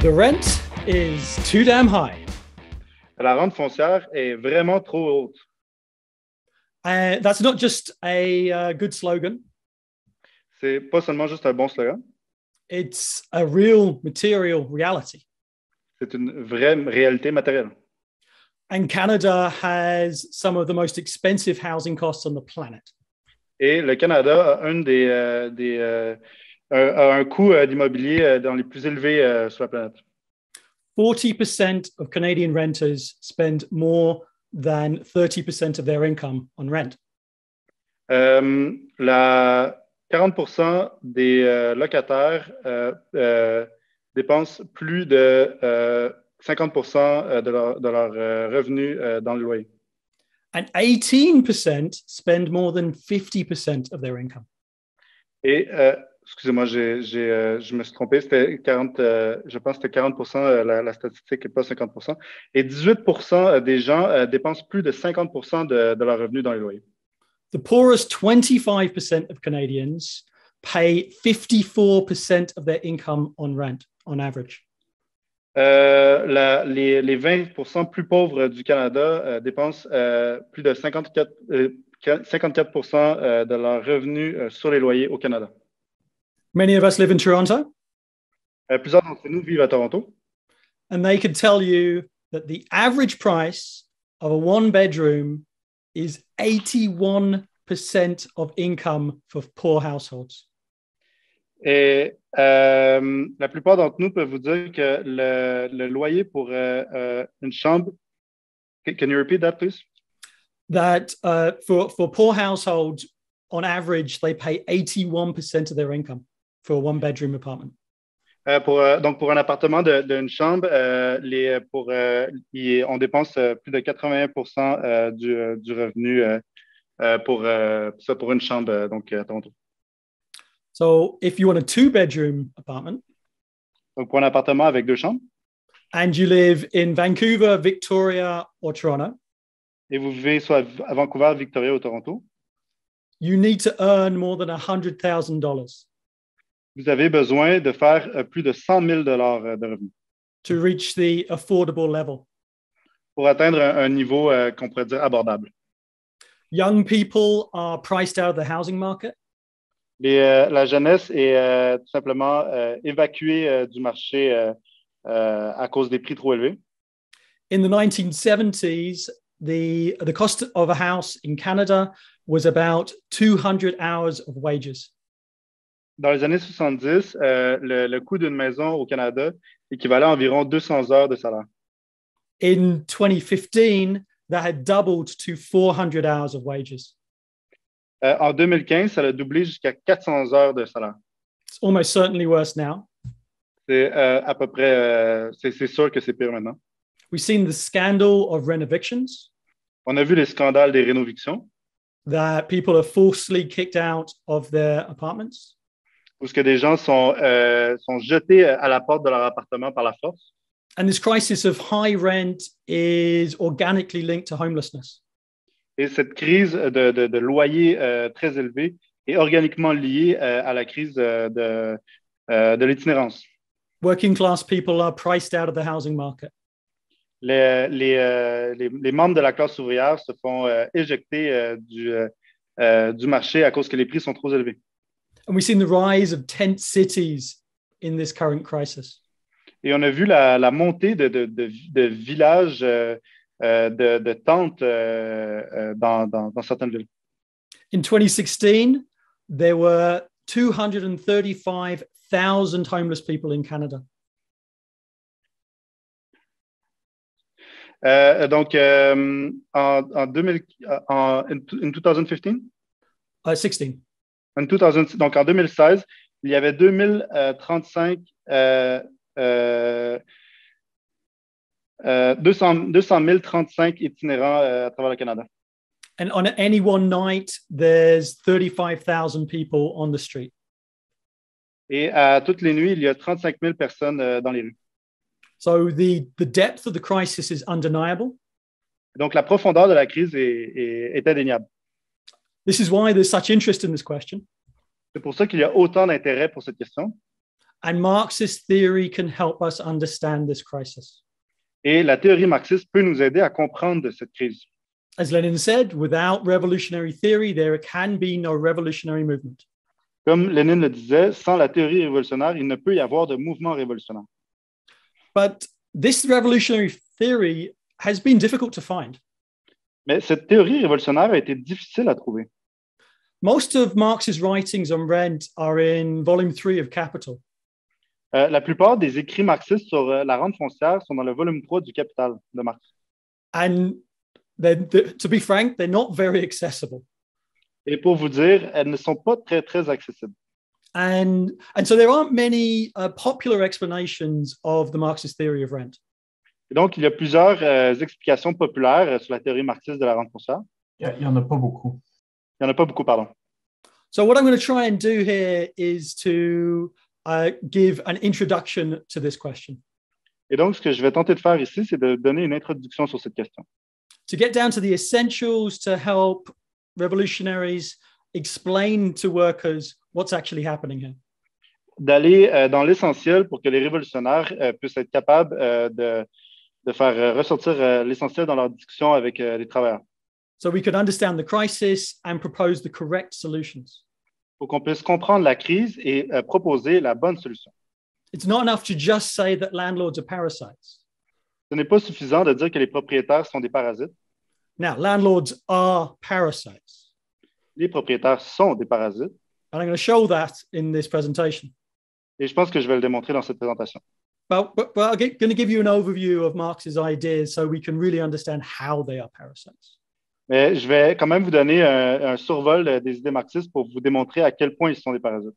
The rent is too damn high. La rente foncière est vraiment trop haute. That's not just a good slogan. C'est pas seulement juste un bon slogan, It's a real material reality. c'est une vraie réalité matérielle. And Canada has some of the most expensive housing costs on the planet. Et le Canada a un coût d'immobilier dans les plus élevés sur la planète. 40% of Canadian renters spend more than 30% of their income on rent. 40% des locataires dépensent plus de 50% de leur revenu dans le loyer. And 18% spend more than 50% of their income. Et, excusez-moi, je me suis trompé, c'était 40, je pense que c'était 40% la statistique et pas 50%. Et 18% des gens dépensent plus de 50% de leur revenu dans les loyers. The poorest 25% of Canadians pay 54% of their income on rent, on average. Les 20% plus pauvres du Canada dépensent plus de 54% de leurs revenus sur les loyers au Canada. Many of us live in Toronto. Plusieurs d'entre nous vivent à Toronto. And they could tell you that the average price of a one-bedroom is 81% of income for poor households. Et la plupart d'entre nous peuvent vous dire que le loyer pour une chambre, can you repeat that, please? That for poor households, on average, they pay 81% of their income for a one-bedroom apartment. Donc, pour un appartement d'une chambre, on dépense plus de 81% du revenu pour une chambre donc, à Toronto. So if you want a two-bedroom apartment, donc pour un appartement avec deux chambres, and you live in Vancouver, Victoria, or Toronto, et vous vivez soit à Vancouver, Victoria ou Toronto, you need to earn more than $100,000 vous avez besoin de faire plus de $100,000 de revenus to reach the affordable level. Pour atteindre un niveau qu'on pourrait dire abordable. Young people are priced out of the housing market. La jeunesse est tout simplement évacuée du marché à cause des prix trop élevés. In the 1970s, the cost of a house in Canada was about 200 hours of wages. Dans les années 70, le coût d'une maison au Canada équivalait à environ 200 heures de salaire. In 2015, that had doubled to 400 hours of wages. En 2015, ça a doublé jusqu'à 400 heures de salaire. It's almost certainly worse now. C'est à peu près, c'est sûr que c'est pire maintenant. We've seen the scandal of rent evictions. On a vu les scandales des rénovictions. That people are forcibly kicked out of their apartments. Où ce que des gens sont jetés à la porte de leur appartement par la force. And this crisis of high rent is organically linked to homelessness. Et cette crise de loyer très élevé est organiquement liée à la crise de l'itinérance. Working class people are priced out of the housing market. Les membres de la classe ouvrière se font éjecter du marché à cause que les prix sont trop élevés. And we've seen the rise of tent cities in this current crisis. Et on a vu la montée de villages de tentes dans certaines villes. In 2016, there were 235,000 homeless people in Canada. Donc, in 2015? 16. Donc, en 2016, il y avait 200 035 itinérants à travers le Canada. And on any one night, there's 35,000 people on the street. Et à toutes les nuits, il y a 35 000 personnes dans les rues. So the depth of the crisis is undeniable. Donc, la profondeur de la crise est indéniable. This is why there's such interest in this question. C'est pour ça qu'il y a autant d'intérêt pour cette question. And Marxist theory can help us understand this crisis. Et la théorie marxiste peut nous aider à comprendre cette crise. As Lenin said, without revolutionary theory, there can be no revolutionary movement. Comme Lénine le disait, sans la théorie révolutionnaire, il ne peut y avoir de mouvement révolutionnaire. But this revolutionary theory has been difficult to find. Mais cette théorie révolutionnaire a été difficile à trouver. Most of Marx's writings on rent are in volume 3 of Capital. La plupart des écrits marxistes sur la rente foncière sont dans le volume 3 du Capital de Marx. And to be frank, they're not very accessible. Et pour vous dire, elles ne sont pas très, très accessibles. And so there aren't many popular explanations of the Marxist theory of rent. Et donc, il y a plusieurs explications populaires sur la théorie marxiste de la rente foncière. Il n'y en a pas beaucoup. Il n'y en a pas beaucoup, pardon. So what I'm going to try and do here is to give an introduction to this question. Et donc, ce que je vais tenter de faire ici, c'est de donner une introduction sur cette question. To get down to the essentials to help revolutionaries explain to workers what's actually happening here. D'aller dans l'essentiel pour que les révolutionnaires puissent être capables de faire ressortir l'essentiel dans leur discussion avec les travailleurs. So we can understand the crisis and propose the correct solutions. Pour qu'on puisse comprendre la crise et proposer la bonne solution. It's not enough to just say that landlords are parasites. Ce n'est pas suffisant de dire que les propriétaires sont des parasites. Now, landlords are parasites. Les propriétaires sont des parasites. And I'm going to show that in this presentation. Et je pense que je vais le démontrer dans cette présentation. But I'm going to give you an overview of Marx's ideas so we can really understand how they are parasites. Mais je vais quand même vous donner un survol des idées marxistes pour vous démontrer à quel point ils sont des parasites.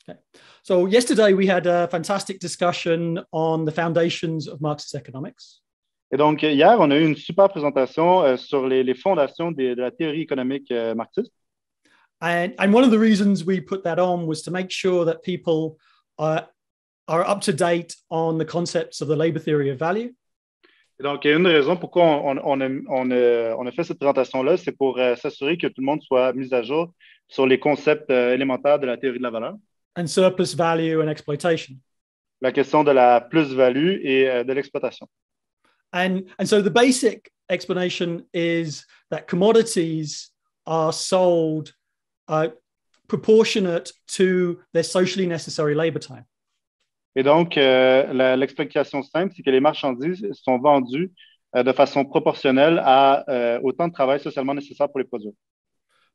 Okay. So yesterday we had a fantastic discussion on the foundations of Marxist economics. Et donc, hier, on a eu une super présentation sur les fondations de la théorie économique marxiste. And one of the reasons we put that on was to make sure that people are up to date on the concepts of the labor theory of value. Et donc, une des raisons pourquoi on a fait cette présentation-là, c'est pour s'assurer que tout le monde soit mis à jour sur les concepts élémentaires de la théorie de la valeur. And surplus value and exploitation. La question de la plus-value et de l'exploitation. And so the basic explanation is that commodities are sold proportionate to their socially necessary labor time. Et donc, l'explication simple, c'est que les marchandises sont vendues de façon proportionnelle au temps de travail socialement nécessaire pour les produire.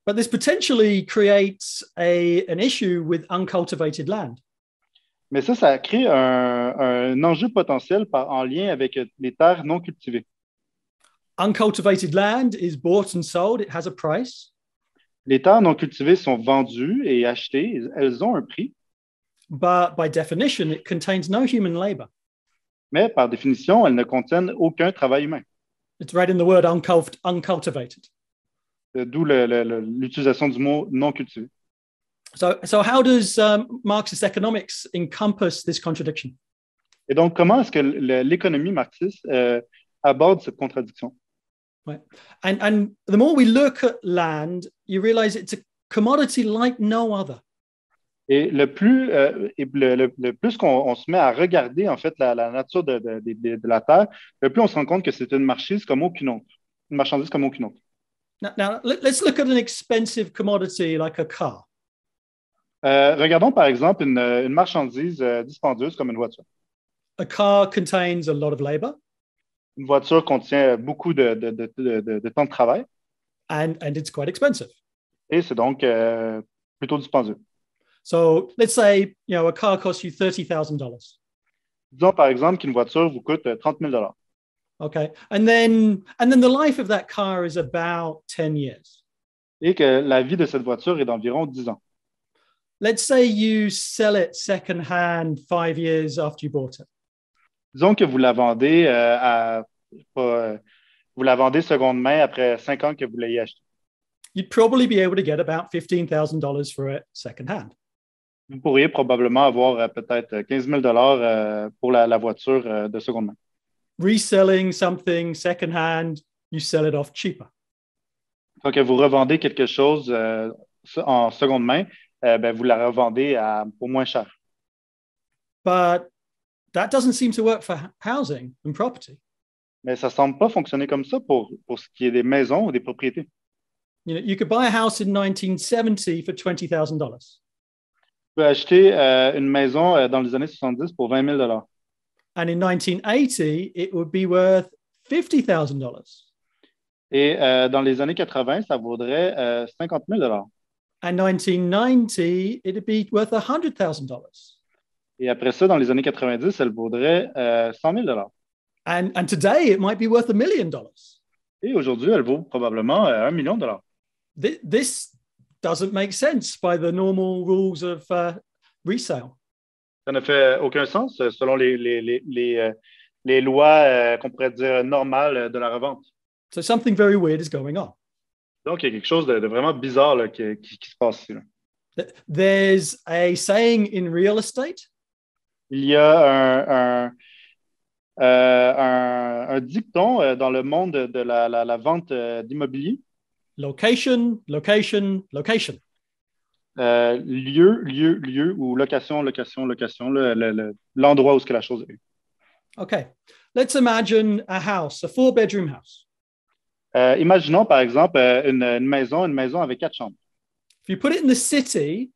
But this potentially creates an issue with uncultivated land. Mais ça crée un enjeu potentiel en lien avec les terres non cultivées. Uncultivated land is bought and sold. It has a price. Les terres non cultivées sont vendues et achetées. Elles ont un prix. But by definition, it contains no human labor. Mais par définition, elles ne contiennent aucun travail humain. It's right in the word uncultivated. D'où l'utilisation du mot non cultivé. So how does Marxist economics encompass this contradiction? Et donc, comment est-ce que l'économie marxiste aborde cette contradiction? Right. And the more we look at land, you realize it's a commodity like no other. Et le plus qu'on se met à regarder en fait la nature de la terre, le plus on se rend compte que c'est une marchandise comme aucune autre. Une marchandise comme aucune autre. Now let's look at an expensive commodity like a car. Regardons par exemple une marchandise dispendieuse comme une voiture. A car contains a lot of labor. Une voiture contient beaucoup de temps de travail. And it's quite expensive. Et c'est donc plutôt dispendieux. So let's say, a car costs you $30,000. Disons par exemple qu'une voiture vous coûte $30 000. Okay. And then the life of that car is about 10 years. Et que la vie de cette voiture est d'environ 10 ans. Let's say you sell it second-hand 5 years after you bought it. Disons que vous la vendez seconde main après 5 ans que vous l'ayez acheté. You'd probably be able to get about $15,000 for it second-hand. Vous pourriez probablement avoir peut-être $15 000 pour la voiture de seconde main. Reselling something second-hand, you sell it off cheaper. Donc, vous revendez quelque chose en seconde main, vous la revendez pour moins cher. But that doesn't seem to work for housing and property. Mais ça ne semble pas fonctionner comme ça pour ce qui est des maisons ou des propriétés. You know, you could buy a house in 1970 for $20,000. Tu peux acheter une maison dans les années 70 pour 20 000 And in 1980, it would be worth $50,000. Et dans les années 80, ça vaudrait 50 000 And 1990, it'd be worth $100,000. Et après ça, dans les années 90, elle vaudrait 100 000 And today, it might be worth $1 million. Et aujourd'hui, elle vaut probablement 1 million de dollars. This doesn't make sense by the normal rules of resale. Ça ne fait aucun sens selon les lois qu'on pourrait dire normales de la revente. So something very weird is going on. Donc, il y a quelque chose de vraiment bizarre là, qui se passe ici. Là. There's a saying in real estate. Il y a un dicton dans le monde de la vente d'immobilier. Location, location, location. Lieu, ou location, l'endroit où ce que la chose est. Okay, let's imagine a house, a 4-bedroom house. Imaginons par exemple une maison avec 4 chambres. If you put it in the city,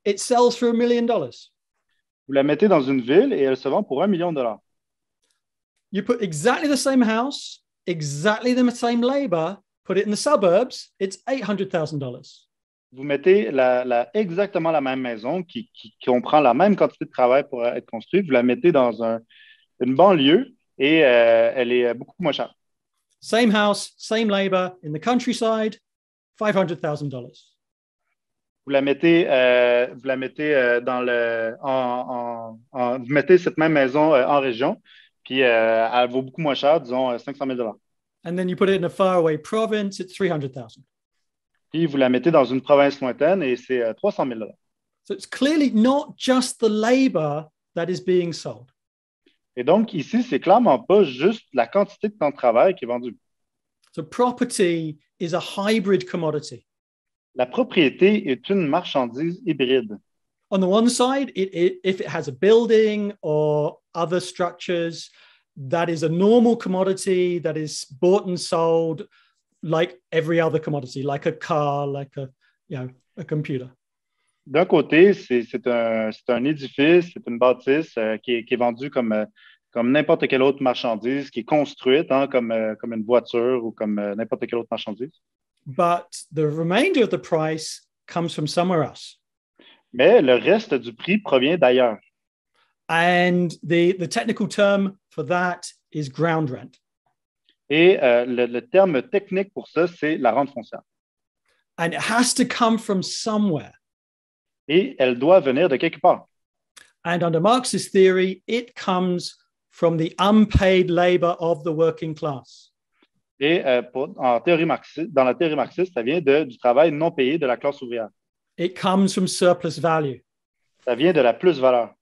it sells for $1 million. Vous la mettez dans une ville et elle se vend pour 1 million de dollars. You put exactly the same house, exactly the same labor, put it in the suburbs, it's $800,000. Vous mettez exactement la même maison qui comprend la même quantité de travail pour être construite. Vous la mettez dans une banlieue et elle est beaucoup moins chère. Same house, same labor in the countryside, $500,000. Vous la mettez vous mettez cette même maison en région, puis elle vaut beaucoup moins cher, disons 500 000 dollars. And then you put it in a faraway province, it's 300,000. Puis vous la mettez dans une province lointaine et c'est 300 000 dollars. So it's clearly not just the labor that is being sold. Et donc, ici, c'est clairement pas juste la quantité de temps de travail qui est vendue. So property is a hybrid commodity. La propriété est une marchandise hybride. On the one side, if it has a building or other structures, that is a normal commodity that is bought and sold like every other commodity, like a car, like a computer. D'un côté, c'est un édifice, c'est une bâtisse qui est vendue comme n'importe quelle autre marchandise, qui est construite comme une voiture ou comme n'importe quelle autre marchandise. But the remainder of the price comes from somewhere else. Mais le reste du prix provient d'ailleurs. And the technical term for that is ground rent. Et le terme technique pour ça, c'est la rente foncière. And it has to come from somewhere. Et elle doit venir de quelque part. And under Marxist theory, it comes from the unpaid labor of the working class. Et dans la théorie marxiste, ça vient du travail non payé de la classe ouvrière. It comes from surplus value. Ça vient de la plus-valeur.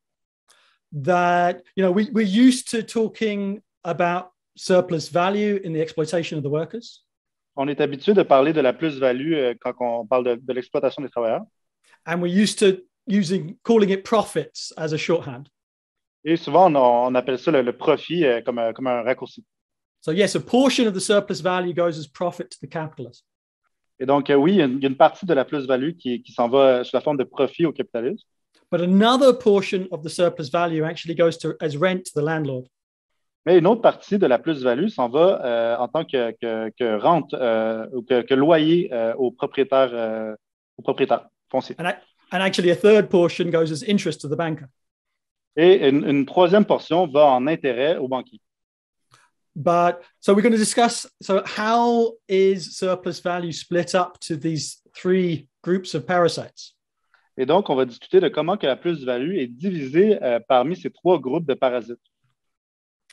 That, we're used to talking about surplus value in the exploitation of the workers. On est habitué de parler de la plus-value quand on parle de l'exploitation des travailleurs. And we're used to calling it profits as a shorthand. Et souvent, on appelle ça le profit comme un raccourci. So yes, a portion of the surplus value goes as profit to the capitalist. Et donc, oui, il y a une partie de la plus-value qui s'en va sous la forme de profit au capitalisme. But another portion of the surplus value actually goes as rent to the landlord. Mais une autre partie de la plus-value s'en va en tant que rente ou que loyer aux propriétaires fonciers. And actually, a third portion goes as interest to the banker. Et une troisième portion va en intérêt au banquier. But so we're going to discuss, so how is surplus value split up to these 3 groups of parasites? Et donc, on va discuter de comment que la plus-value est divisée parmi ces 3 groupes de parasites.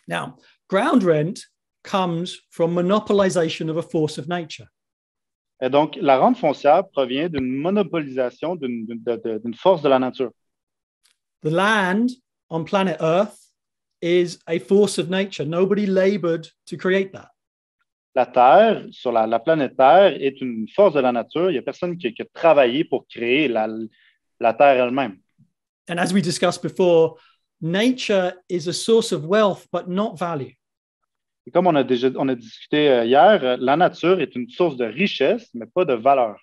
Now, ground rent comes from monopolization of a force of nature. Et donc, la rente foncière provient d'une monopolisation d'une force de la nature. The land on planet Earth is a force of nature. Nobody labored to create that. La Terre, sur la planète Terre, est une force de la nature. Il n'y a personne qui a travaillé pour créer la Terre elle-même. And as we discussed before, nature is a source of wealth, but not value. Et comme on a discuté hier, la nature est une source de richesse, mais pas de valeur.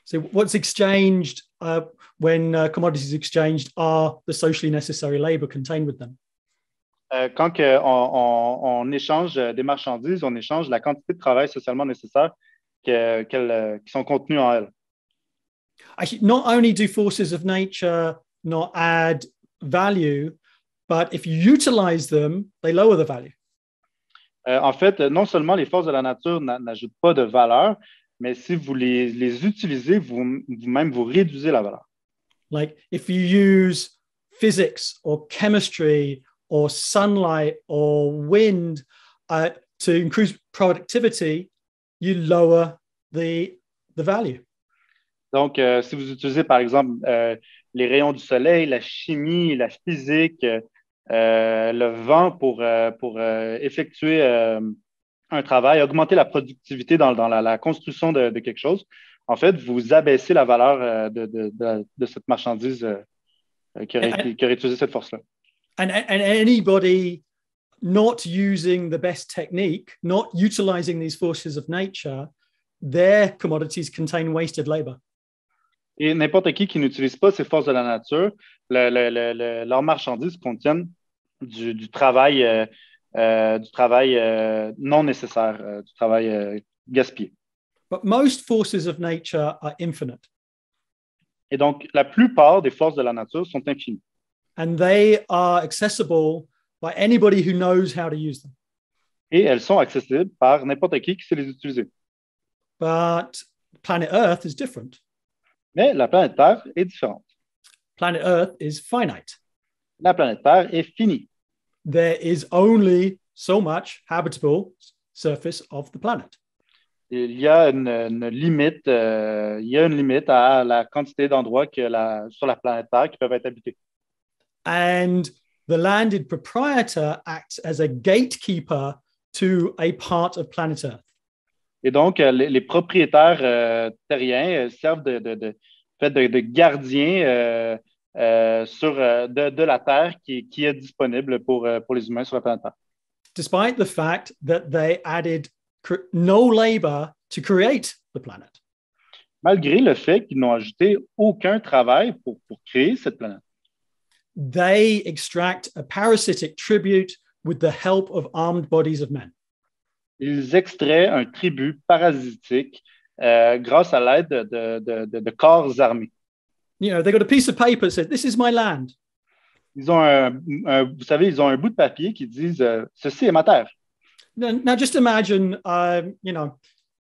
So what's exchanged when commodities exchanged are the socially necessary labor contained with them. Quand on échange des marchandises, on échange la quantité de travail socialement nécessaire qui sont contenues en elles. Actually, not only do forces of nature not add value, but if you utilize them, they lower the value. En fait, non seulement les forces de la nature n'ajoutent pas de valeur, mais si vous les utilisez, vous-même, vous réduisez la valeur. Like if you use physics or chemistry or sunlight or wind to increase productivity, you lower the value. Donc, si vous utilisez, par exemple, les rayons du soleil, la chimie, la physique, le vent pour effectuer un travail, augmenter la productivité dans la construction de quelque chose, en fait, vous abaissez la valeur de cette marchandise qui aurait utilisé cette force-là. And anybody not using the best technique, not utilizing these forces of nature, their commodities contain wasted labor. Et n'importe qui n'utilise pas ces forces de la nature, leurs marchandises contiennent du travail non nécessaire, du travail gaspillé. But most forces of nature are infinite. Et donc, la plupart des forces de la nature sont infinies. And they are accessible by anybody who knows how to use them. Et elles sont accessibles par n'importe qui sait les utiliser. But planet Earth is different. Mais la planète Terre est différente. Planet Earth is finite. La planète Terre est finie. There is only so much habitable surface of the planet. Il y a une limite, à la quantité d'endroits sur la planète Terre qui peuvent être habités. And the landed proprietor acts as a gatekeeper to a part of planet Earth. Et donc, les propriétaires terriens servent de gardiens de la Terre qui est disponible pour les humains sur la planète Terre. Despite the fact that they added no labor to create the planet. Malgré le fait qu'ils n'ont ajouté aucun travail pour créer cette planète. They extract a parasitic tribute with the help of armed bodies of men. Ils extraient un tribut parasitique grâce à l'aide de corps armés. You know, they got a piece of paper that says, "This is my land." Ils ont vous savez, ils ont un bout de papier qui dit ceci est ma terre. Now just imagine,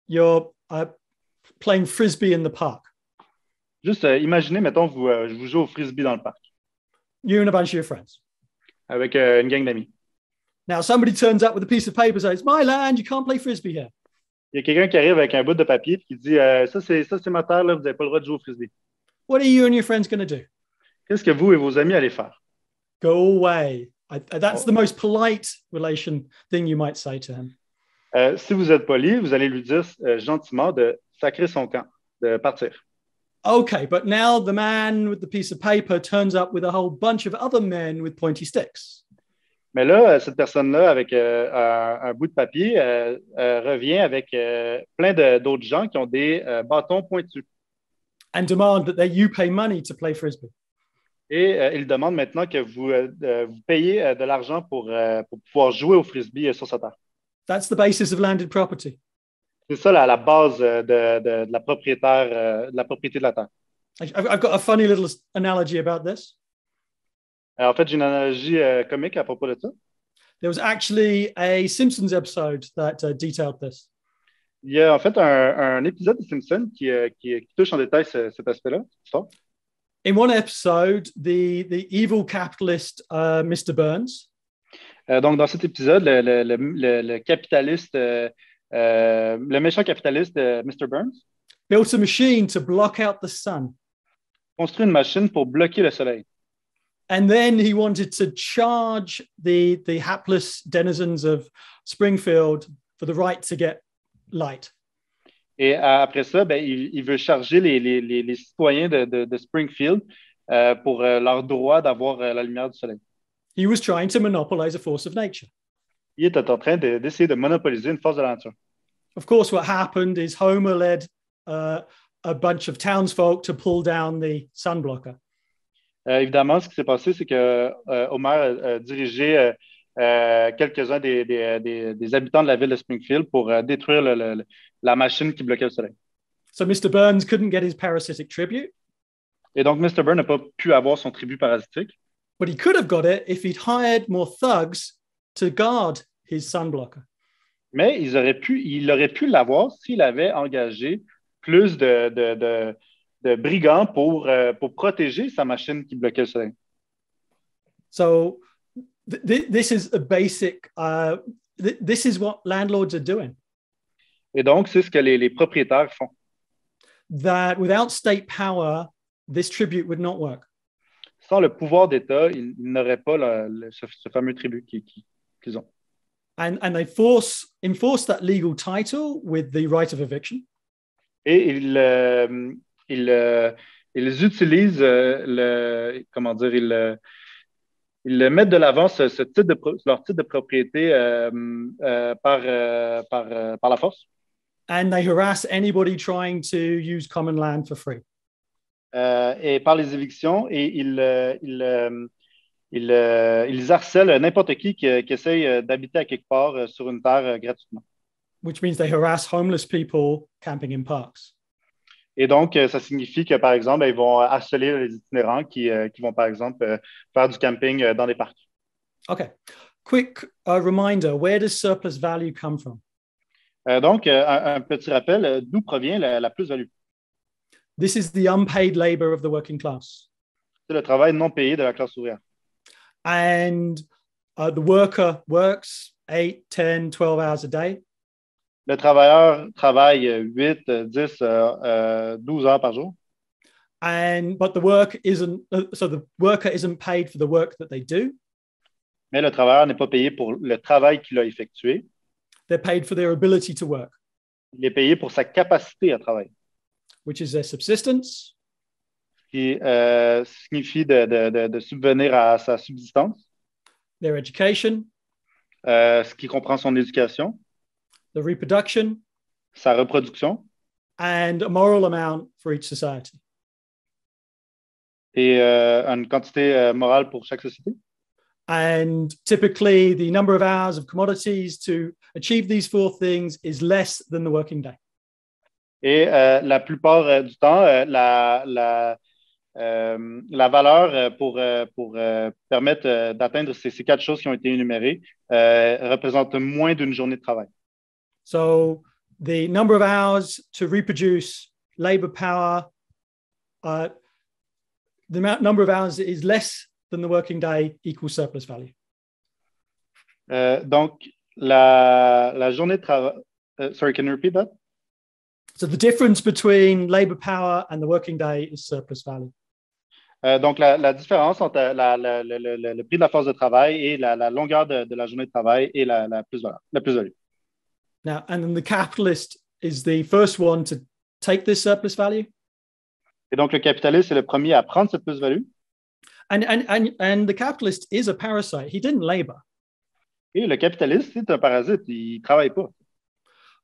you're playing frisbee in the park. Juste imaginez, mettons, vous jouez au frisbee dans le parc. You and a bunch of your friends. Avec une gang d'amis. Now somebody turns up with a piece of paper and says, "It's my land, you can't play frisbee here." Il y a quelqu'un qui arrive avec un bout de papier et qui dit ça c'est ma terre, là, vous n'avez pas le droit de jouer au frisbee. What are you and your friends going to do? Qu'est-ce que vous et vos amis allez faire? Go away. That's the most polite relation thing you might say to him. Si vous êtes poli, vous allez lui dire gentiment de sacrer son camp, de partir. Okay, but now the man with the piece of paper turns up with a whole bunch of other men with pointy sticks. Mais là, cette personne-là, avec un bout de papier, revient avec plein d'autres gens qui ont des bâtons pointus. And demand that you pay money to play frisbee. Et il demande maintenant que vous payez de l'argent pour pouvoir jouer au frisbee sur sa terre. That's the basis of landed property. C'est ça la base de la propriété de la terre. I've got a funny little analogy about this. En fait, j'ai une analogie comique à propos de ça. There was actually a Simpsons episode that detailed this. Il y a en fait un épisode de Simpsons qui touche en détail cet aspect-là. In one episode, the evil capitalist Mr. Burns. Donc, dans cet épisode, le capitaliste, le méchant capitaliste Mr. Burns built a machine to block out the sun. Construit une machine pour bloquer le soleil. And then he wanted to charge the hapless denizens of Springfield for the right to get light. Et après ça, il veut charger les citoyens de Springfield pour leur droit d'avoir la lumière du soleil. He was trying to monopolize a force of nature. Il était en train d'essayer de monopoliser une force de la nature. Of course, what happened is Homer led a bunch of townsfolk to pull down the sun blocker. Évidemment, ce qui s'est passé, c'est que Homer a dirigé quelques-uns des habitants de la ville de Springfield pour détruire la machine qui bloquait le soleil. So Mr. Burns couldn't get his parasitic tribute. Et donc, Mr. Burns n'a pas pu avoir son tribut parasitique. But he could have got it if he'd hired more thugs to guard his sun blocker. Mais il aurait pu l'avoir s'il avait engagé plus de brigands pour protéger sa machine qui bloquait le soleil. So this is a basic, this is what landlords are doing. Et donc, c'est ce que les propriétaires font. That without state power, this tribute would not work. Sans le pouvoir d'État, ils n'auraient pas ce fameux tribut qu'ils ont. And they enforce that legal title with the right of eviction. Et ils utilisent ils mettent de l'avant leur titre de propriété par la force. And they harass anybody trying to use common land for free. Et par les évictions, et ils harcèlent n'importe qui essaye d'habiter à quelque part sur une terre gratuitement. Which means they harass homeless people camping in parks. Et donc, ça signifie que, par exemple, ils vont harceler les itinérants qui vont, par exemple, faire du camping dans des parcs. Okay. Quick reminder, where does surplus value come from? Donc, un petit rappel, d'où provient la plus-value? This is the unpaid labor of the working class. C'est le travail non payé de la classe ouvrière. And the worker works 8, 10, 12 hours a day. Le travailleur travaille 8, 10, 12 heures par jour. But the work isn't, so the worker isn't paid for the work that they do. Mais le travailleur n'est pas payé pour le travail qu'il a effectué. They're paid for their ability to work. Il est payé pour sa capacité à travailler. Which is their subsistence. Qui signifie de subvenir à sa subsistance. Their education. Ce qui comprend son éducation. The reproduction. Sa reproduction. And a moral amount for each society. Et une quantité morale pour chaque société. And typically, the number of hours of commodities to achieve these four things is less than the working day. Et la plupart du temps, la valeur pour permettre d'atteindre ces quatre choses qui ont été énumérées représente moins d'une journée de travail. So, the number of hours to reproduce labor power, the number of hours is less than the working day equals surplus value. Donc, la journée de travail... sorry, can you repeat that? So the difference between labor power and the working day is surplus value. Donc, la différence entre le prix de la force de travail et la longueur de la journée de travail est la plus-value. Now, and then the capitalist is the first one to take this surplus value. Et donc, le capitaliste est le premier à prendre cette plus-value. And the capitalist is a parasite. He didn't labor. Et le capitaliste, c'est un parasite. Il ne travaille pas.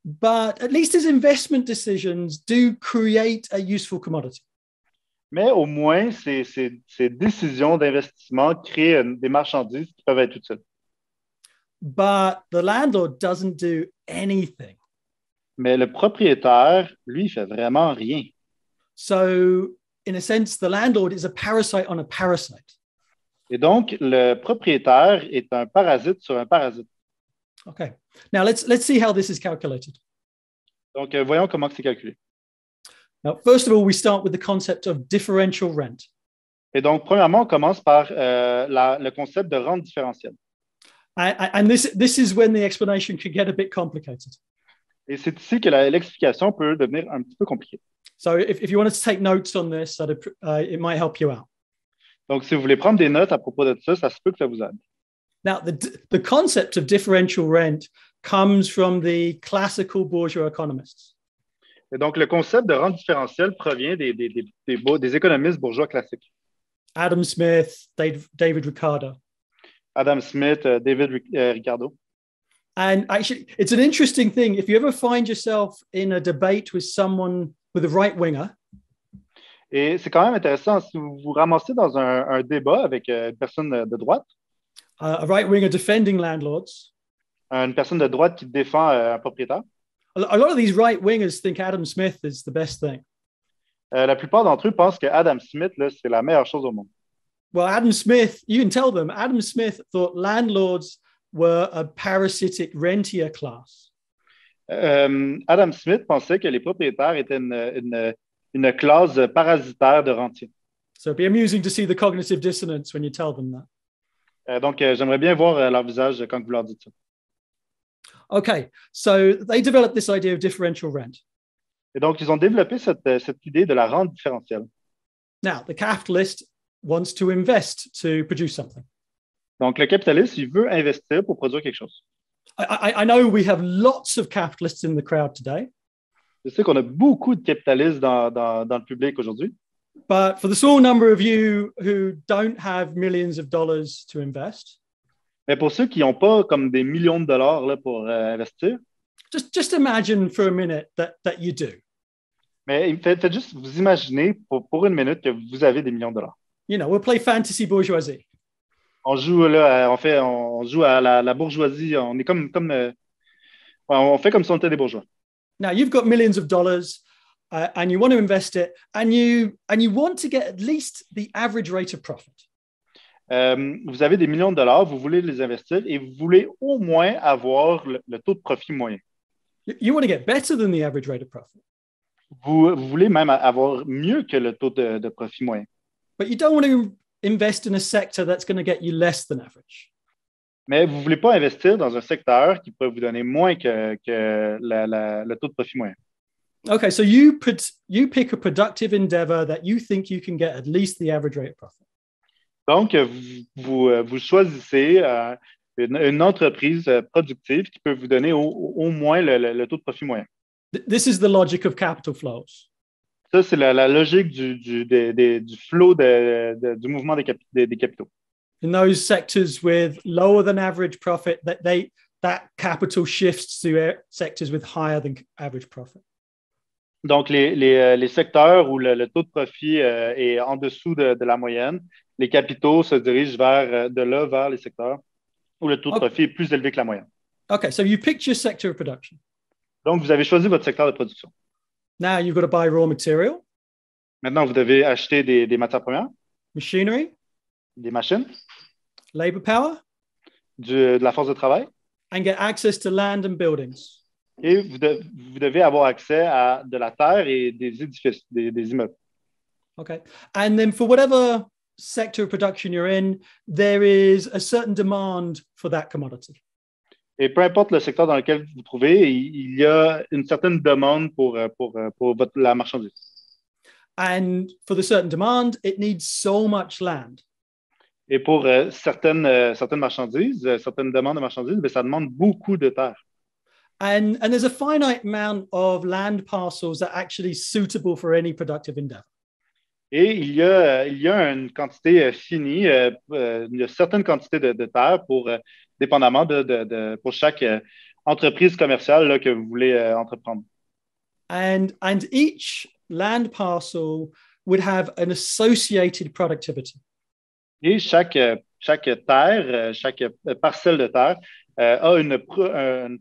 But at least his investment decisions do create a useful commodity. Mais au moins, ces décisions d'investissement créent des marchandises qui peuvent être utiles. But the landlord doesn't do anything. Mais le propriétaire, lui, il fait vraiment rien. So, in a sense, the landlord is a parasite on a parasite. Et donc, le propriétaire est un parasite sur un parasite. Okay. Now, let's see how this is calculated. Donc, voyons comment c'est calculé. Now, first of all, we start with the concept of differential rent. Et donc, premièrement, on commence par le concept de rente différentielle. And this is when the explanation can get a bit complicated. Et c'est ici que l'explication peut devenir un petit peu compliquée. So if you wanted to take notes on this, it might help you out. Donc, si vous voulez prendre des notes à propos de ça se peut que ça vous aide. Now, the concept of differential rent comes from the classical bourgeois economists. Et donc, le concept de rente différentielle provient des économistes bourgeois classiques. Adam Smith, David Ricardo. Adam Smith, David Ricardo. And actually, it's an interesting thing. If you ever find yourself in a debate with someone, with a right-winger, Et c'est quand même intéressant, si vous vous ramassez dans un débat avec une personne de droite, a right-winger defending landlords, une personne de droite qui défend un propriétaire, a lot of these right-wingers think Adam Smith is the best thing. la plupart d'entre eux pensent que Adam Smith, là, c'est la meilleure chose au monde. Well, Adam Smith, you can tell them, Adam Smith thought landlords were a parasitic rentier class. Adam Smith pensait que les propriétaires étaient une classe parasitaire de rentiers. So it'd be amusing to see the cognitive dissonance when you tell them that. Donc, j'aimerais bien voir leur visage quand vous leur dites ça. Okay, so they developed this idea of differential rent. Et donc, ils ont développé cette idée de la rente différentielle. Now, the capitalist wants to invest to produce something. Donc, le capitaliste, il veut investir pour produire quelque chose. I know we have lots of capitalists in the crowd today. Je sais qu'on a beaucoup de capitalistes dans le public aujourd'hui. But for the small number of you who don't have millions of dollars to invest, mais pour ceux qui n'ont pas comme des millions de dollars là, pour investir, just imagine for a minute that you do. Mais faites juste vous imaginer pour une minute que vous avez des millions de dollars. You know, we'll play fantasy bourgeoisie. On joue là, on joue à la bourgeoisie. On est on fait comme si on était des bourgeois. Now you've got millions of dollars. And you want to invest it, and you want to get at least the average rate of profit. Vous avez des millions de dollars, vous voulez les investir et vous voulez au moins avoir le taux de profit moyen. You want to get better than the average rate of profit. Vous voulez même avoir mieux que le taux de profit moyen. But you don't want to invest in a sector that's going to get you less than average. Mais vous ne voulez pas investir dans un secteur qui peut vous donner moins que le taux de profit moyen. Okay, so you pick a productive endeavor that you think you can get at least the average rate of profit. Donc, vous choisissez une entreprise productive qui peut vous donner au moins le taux de profit moyen. This is the logic of capital flows. Ça, c'est la logique du flow du mouvement des capitaux. In those sectors with lower than average profit, that capital shifts to sectors with higher than average profit. Donc, les secteurs où le taux de profit est en dessous de la moyenne, les capitaux se dirigent vers les secteurs où le taux de profit est plus élevé que la moyenne. Okay, so you picked your sector of production. Donc, vous avez choisi votre secteur de production. Now you've got to buy raw material. Maintenant, vous devez acheter des matières premières. Machinery. Des machines. Labor power. De la force de travail. And get access to land and buildings. Et vous devez avoir accès à de la terre et des édifices, des immeubles. Okay. And then for whatever sector of production you're in, there is a certain demand for that commodity. Et peu importe le secteur dans lequel vous vous trouvez, il y a une certaine demande pour la marchandise. And for the certain demand, it needs so much land. Et pour certaines marchandises, certaines demandes de marchandises, ça demande beaucoup de terre. And there's a finite amount of land parcels that are actually suitable for any productive endeavor. Et il y a une quantité finie, une certaine quantité de terre dépendamment pour chaque entreprise commerciale là, que vous voulez entreprendre. And each land parcel would have an associated productivity. Et chaque terre, chaque parcelle de terre a une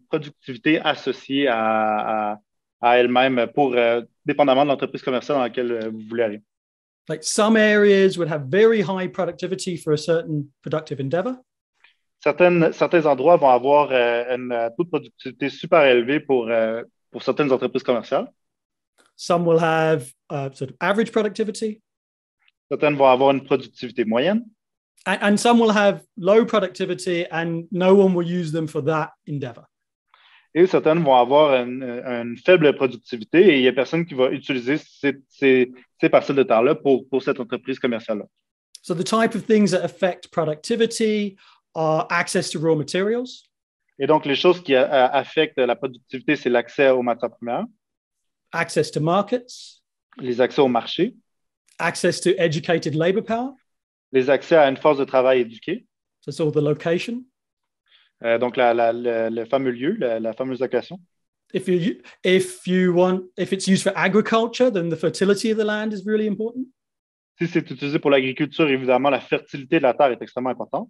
productivité associée à elle-même dépendamment de l'entreprise commerciale dans laquelle vous voulez aller. Like some areas would have very high productivity for a certain productive endeavor. Certains endroits vont avoir un taux de productivité super élevé pour certaines entreprises commerciales. Some will have sort of average productivity. Certaines vont avoir une productivité moyenne. And some will have low productivity and no one will use them for that endeavor. Et certaines vont avoir une faible productivité et il n'y a personne qui va utiliser ces parcelles de terre-là pour cette entreprise commerciale-là. So the type of things that affect productivity are access to raw materials. Et donc, les choses qui affectent la productivité, c'est l'accès aux matières premières. Access to markets. Les accès au marché. Access to educated labor power. Les accès à une force de travail éduquée. So it's all the location. Donc, le fameux lieu, la fameuse location. If it's used for agriculture, then the fertility of the land is really important. Si c'est utilisé pour l'agriculture, évidemment, la fertilité de la terre est extrêmement importante.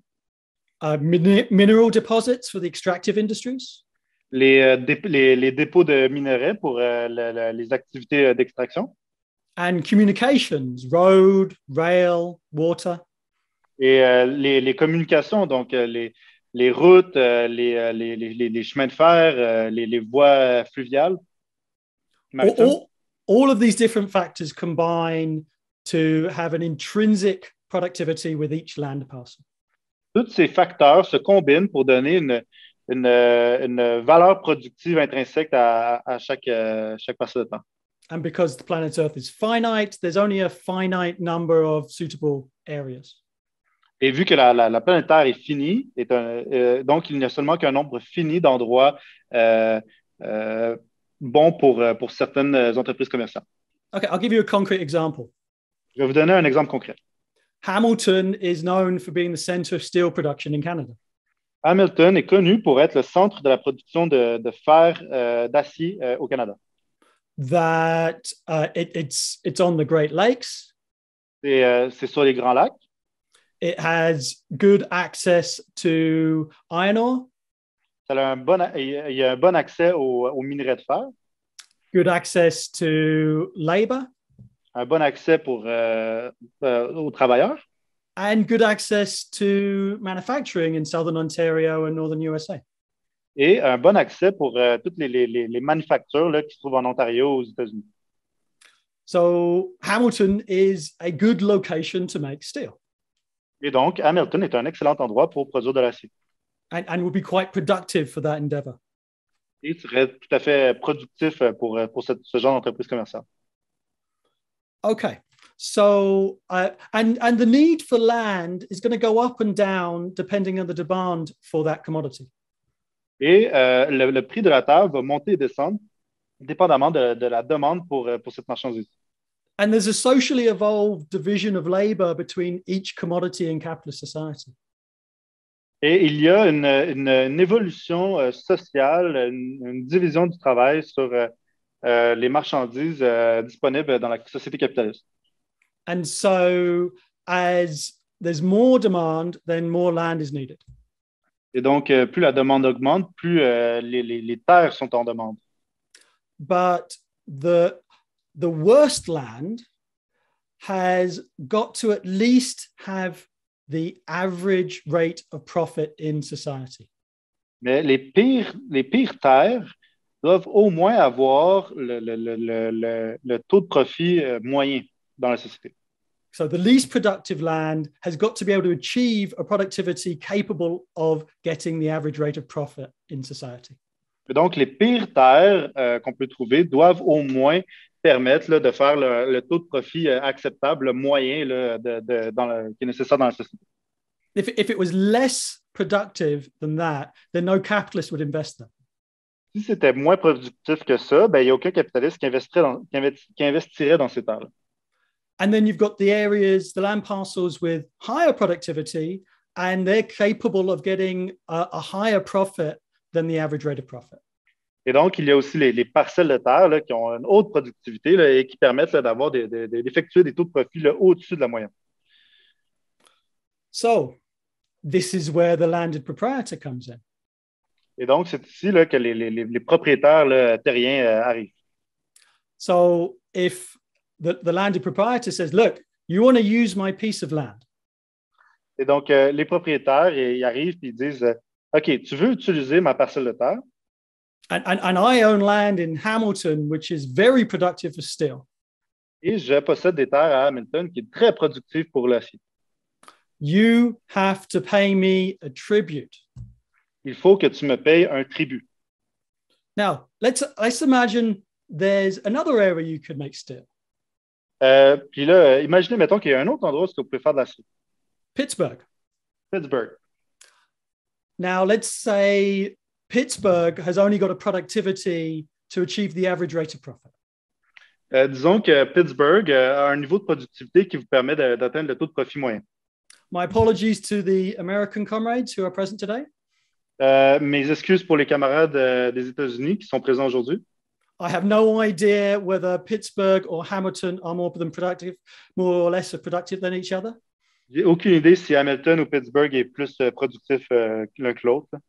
Mineral deposits for the extractive industries. Les dépôts de minerais pour les activités d'extraction. And communications, road, rail, water. Et les communications, donc les routes, les chemins de fer, les voies fluviales. All of these different factors combine to have an intrinsic productivity with each land parcel. Tous ces facteurs se combinent pour donner une valeur productive intrinsèque à chaque parcelle de temps. And because the planet Earth is finite, there's only a finite number of suitable areas. Et vu que la planète Terre est finie, donc il n'y a seulement qu'un nombre fini d'endroits bons pour certaines entreprises commerciales. Okay, I'll give you a concrete example. Je vais vous donner un exemple concret. Hamilton is known for being the center of steel production in Canada. Hamilton est connu pour être le centre de la production de fer d'acier au Canada. That it's on the Great Lakes. C'est sur les Grands Lacs. It has good access to iron ore. Il y a un bon accès aux minerais de fer. Good access to labor. Un bon accès aux travailleurs. And good access to manufacturing in southern Ontario and northern USA. Et un bon accès pour toutes les manufactures là, qui se trouvent en Ontario aux États-Unis. So Hamilton is a good location to make steel. Et donc, Hamilton est un excellent endroit pour produire de l'acier. And will be quite productive for that endeavor. Et serait tout à fait productif pour ce genre d'entreprise commerciale. Okay, so and the need for land is going to go up and down depending on the demand for that commodity. Et le prix de la terre va monter et descendre dépendamment de la demande pour cette marchandise. And there's a socially evolved division of labor between each commodity in capitalist society. Et il y a une évolution sociale, une division du travail sur les marchandises disponibles dans la société capitaliste. And so as there's more demand, then more land is needed. Et donc, plus la demande augmente, plus les terres sont en demande. But the worst land has got to at least have the average rate of profit in society. Mais les pires terres doivent au moins avoir le taux de profit moyen dans la société. So the least productive land has got to be able to achieve a productivity capable of getting the average rate of profit in society. Et donc, les pires terres qu'on peut trouver doivent au moins permettre là, de faire le taux de profit acceptable, le moyen là, qui est nécessaire dans la société. If it was less productive than that, then no capitalist would invest there. Si c'était moins productif que ça, ben, il n'y a aucun capitaliste qui investirait dans ces terres-là. And then you've got the areas, the land parcels with higher productivity, and they're capable of getting a higher profit than the average rate of profit. Et donc, il y a aussi les parcelles de terre là, qui ont une haute productivité là, et qui permettent là, d'effectuer des taux de profit là, au-dessus de la moyenne. So, this is where the landed proprietor comes in. Et donc, c'est ici là, que les propriétaires là, terriens arrivent. So, if the landed proprietor says, look, you want to use my piece of land. Et donc, les propriétaires ils arrivent et ils disent, OK, tu veux utiliser ma parcelle de terre? And I own land in Hamilton, which is very productive for steel. Et je possède des terres à Hamilton qui est très productive pour l'acier. You have to pay me a tribute. Il faut que tu me payes un tribut. Now, let's imagine there's another area you could make steel. Puis là, imaginez, mettons qu'il y a un autre endroit où vous pouvez faire de l'acier. Pittsburgh. Pittsburgh. Now, let's say Pittsburgh has only got a productivity to achieve the average rate of profit. Disons que Pittsburgh a un niveau de productivité qui vous permet d'atteindre le taux de profit moyen. My apologies to the American comrades who are present today. Mes excuses pour les camarades des États-Unis qui sont présents aujourd'hui. I have no idea whether Pittsburgh or Hamilton are more or less productive than each other. J'ai aucune idée si Hamilton ou Pittsburgh est plus productif l'un que l'autre.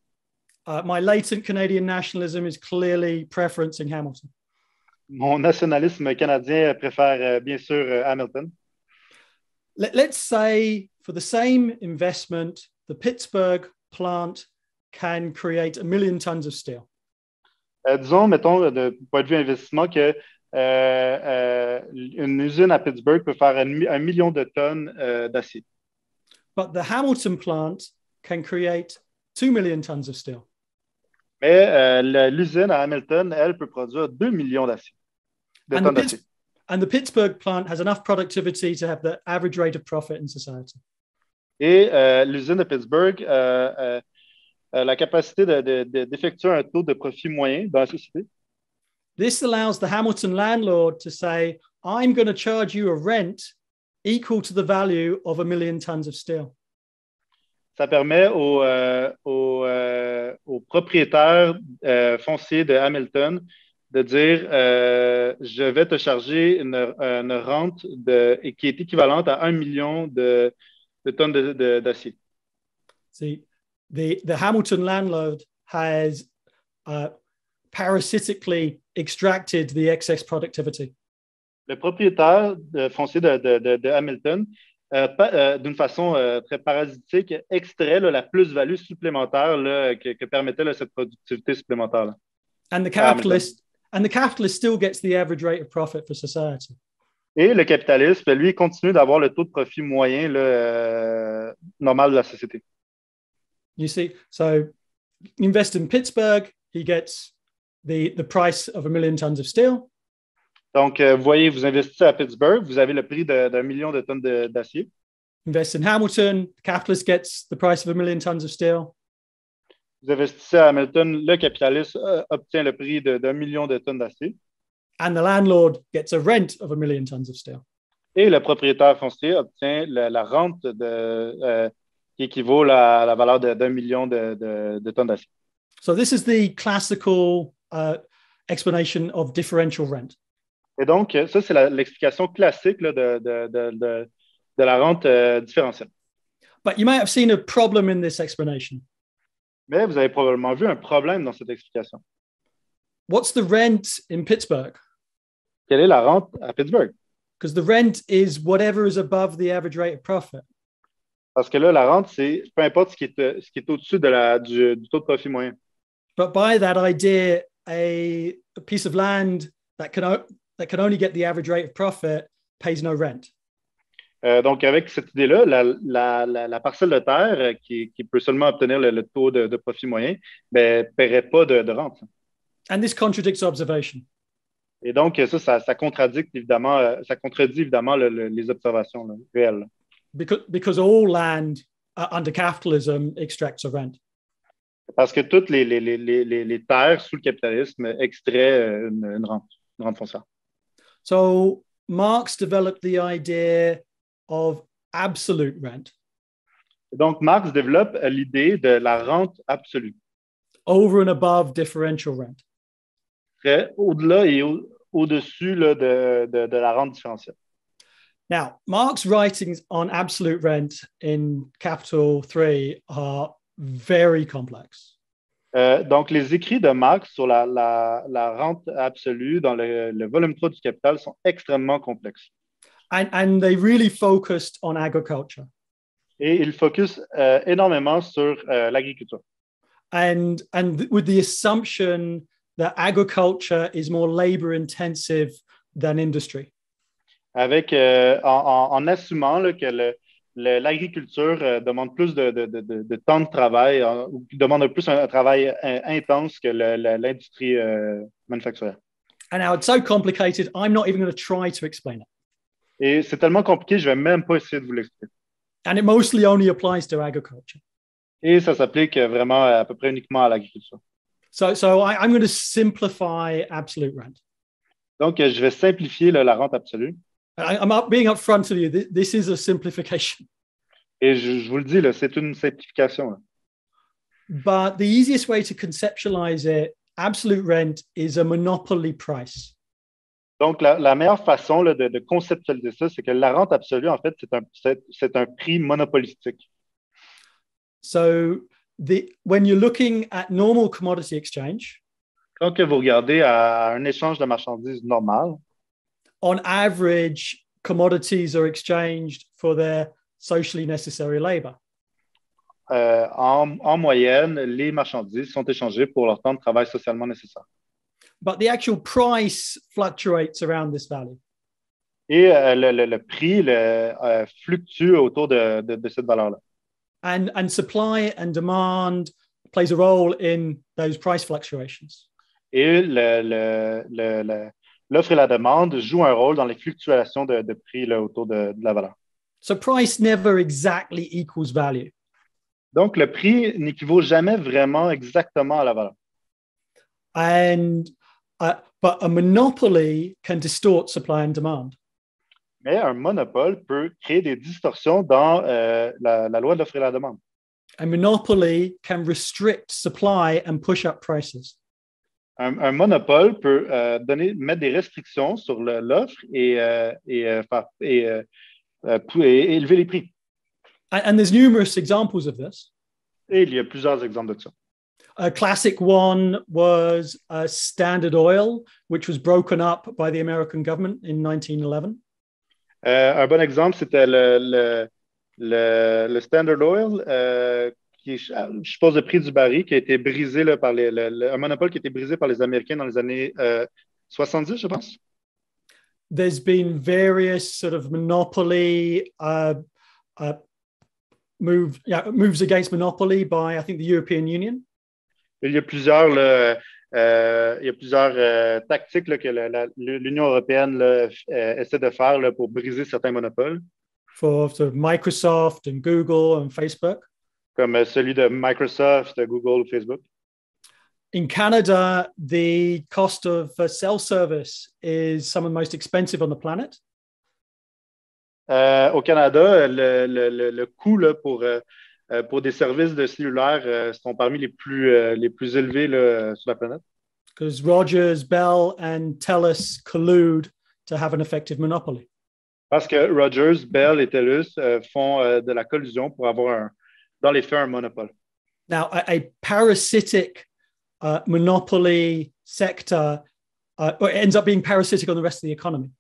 My latent Canadian nationalism is clearly preferencing Hamilton. Mon nationalisme canadien préfère bien sûr Hamilton. Let's say for the same investment, the Pittsburgh plant can create 1 million tons of steel. Disons, mettons, de point de vue investissement, que une usine à Pittsburgh peut faire 1 million de tonnes d'acier. But the Hamilton plant can create 2 million tons of steel. Mais l'usine à Hamilton, elle, peut produire 2 millions de tonnes d'acier. And the Pittsburgh plant has enough productivity to have the average rate of profit in society. Et l'usine de Pittsburgh la capacité d'effectuer un taux de profit moyen dans la société. This allows the Hamilton landlord to say, I'm going to charge you a rent equal to the value of 1 million tons of steel. Ça permet aux propriétaires fonciers de Hamilton de dire je vais te charger une rente qui est équivalente à 1 million de tonnes d'acier. See, the Hamilton landlord has parasitically extracted the excess productivity. Le propriétaire foncier de Hamilton, d'une façon très parasitique, extrait la plus-value supplémentaire que permettait cette productivité supplémentaire. Là, and the capitalist still gets the average rate of profit for society. Et le capitaliste, lui, continue d'avoir le taux de profit moyen normal de la société. You see, so invest in Pittsburgh, he gets the price of 1 million tons of steel. Donc, vous voyez, vous investissez à Pittsburgh, vous avez le prix d'1 million de tonnes d'acier. Invest in Hamilton, the capitalist gets the price of 1 million tons of steel. Vous investissez à Hamilton, le capitaliste obtient le prix d'1 million de tonnes d'acier. And the landlord gets a rent of 1 million tons of steel. Et le propriétaire foncier obtient la rente qui équivaut à la valeur d'1 million de tonnes d'acier. So this is the classical explanation of differential rent. Et donc, ça, c'est l'explication classique là, de la rente différentielle. But you may have seen a problem in this explanation. Mais vous avez probablement vu un problème dans cette explication. What's the rent in Pittsburgh? Quelle est la rente à Pittsburgh? Because the rent is whatever is above the average rate of profit. Parce que là, la rente, c'est peu importe ce qui est au-dessus du taux de profit moyen. But by that idea, a piece of land that can only get the average rate of profit pays no rent. Donc, avec cette idée-là, la parcelle de terre qui peut seulement obtenir le taux de profit moyen ne paierait pas de rente. And this contradicts observation. Et donc, ça contredit évidemment les observations là, réelles. Because all land under capitalism extracts a rent. Parce que toutes les terres sous le capitalisme extraient une rente foncière. So Marx developed the idea of absolute rent. Donc, Marx développe l'idée de la rente absolue. Over and above differential rent. Au-delà et au-dessus là, de la rente différentielle. Now, Marx's writings on absolute rent in Capital 3 are very complex. Donc, les écrits de Marx sur la rente absolue dans le volume 3 du Capital sont extrêmement complexes. And they really focused on agriculture. Et ils focusent énormément sur l'agriculture. And with the assumption that agriculture is more labor intensive than industry. Avec, en assumant là, que l'agriculture demande plus de temps de travail, demande plus un travail intense que l'industrie manufacturière. And now it's so complicated, I'm not even going to try to explain it. Et c'est tellement compliqué, je ne vais même pas essayer de vous l'expliquer. And it mostly only applies to agriculture. Et ça s'applique vraiment à peu près uniquement à l'agriculture. So I'm going to simplify absolute rent. Donc, je vais simplifier la rente absolue. I'm being upfront with you. This is a simplification. Et je vous le dis, là, c'est une simplification, là. But the easiest way to conceptualize it, absolute rent is a monopoly price. Donc, la meilleure façon là, de conceptualiser ça, c'est que la rente absolue, en fait, c'est un prix monopolistique. So when you're looking at normal commodity exchange, Quand que vous regardez à un échange de marchandises normal, on average, commodities are exchanged for their socially necessary labor. en moyenne, les marchandises sont échangées pour leur temps de travail socialement nécessaire. But the actual price fluctuates around this value. Et le prix fluctue autour de cette valeur-là. And supply and demand plays a role in those price fluctuations. Et l'offre et la demande jouent un rôle dans les fluctuations de prix là, autour de la valeur. So price never exactly equals value. Donc, le prix n'équivaut jamais vraiment exactement à la valeur. But a monopoly can distort supply and demand. Mais un monopole peut créer des distorsions dans la loi de l'offre et la demande. A monopoly can restrict supply and push up prices. Un monopole peut mettre des restrictions sur l'offre et élever les prix. And there's numerous examples of this. Et il y a plusieurs exemples de ça. A classic one was Standard Oil, which was broken up by the American government in 1911. Un bon exemple, c'était le Standard Oil, qui est, je suppose, le prix du baril, qui a été brisé là, par un monopole qui a été brisé par les Américains dans les années 70, je pense. There's been various sort of monopoly moves against monopoly by, I think, the European Union. Il y a plusieurs tactiques là, que l'Union européenne là, essaie de faire là, pour briser certains monopoles. For sort of Microsoft and Google and Facebook. Comme celui de Microsoft, Google ou Facebook. In Canada, the cost of cell service is some of the most expensive on the planet. Au Canada, le coût là, pour des services de cellulaire sont parmi les plus élevés là, sur la planète. Because Rogers, Bell, and TELUS collude to have an effective monopoly. Parce que Rogers, Bell et TELUS font de la collusion pour avoir, dans les faits, un monopole. Now, a parasitic monopoly sector ends up being parasitic on the rest of the economy.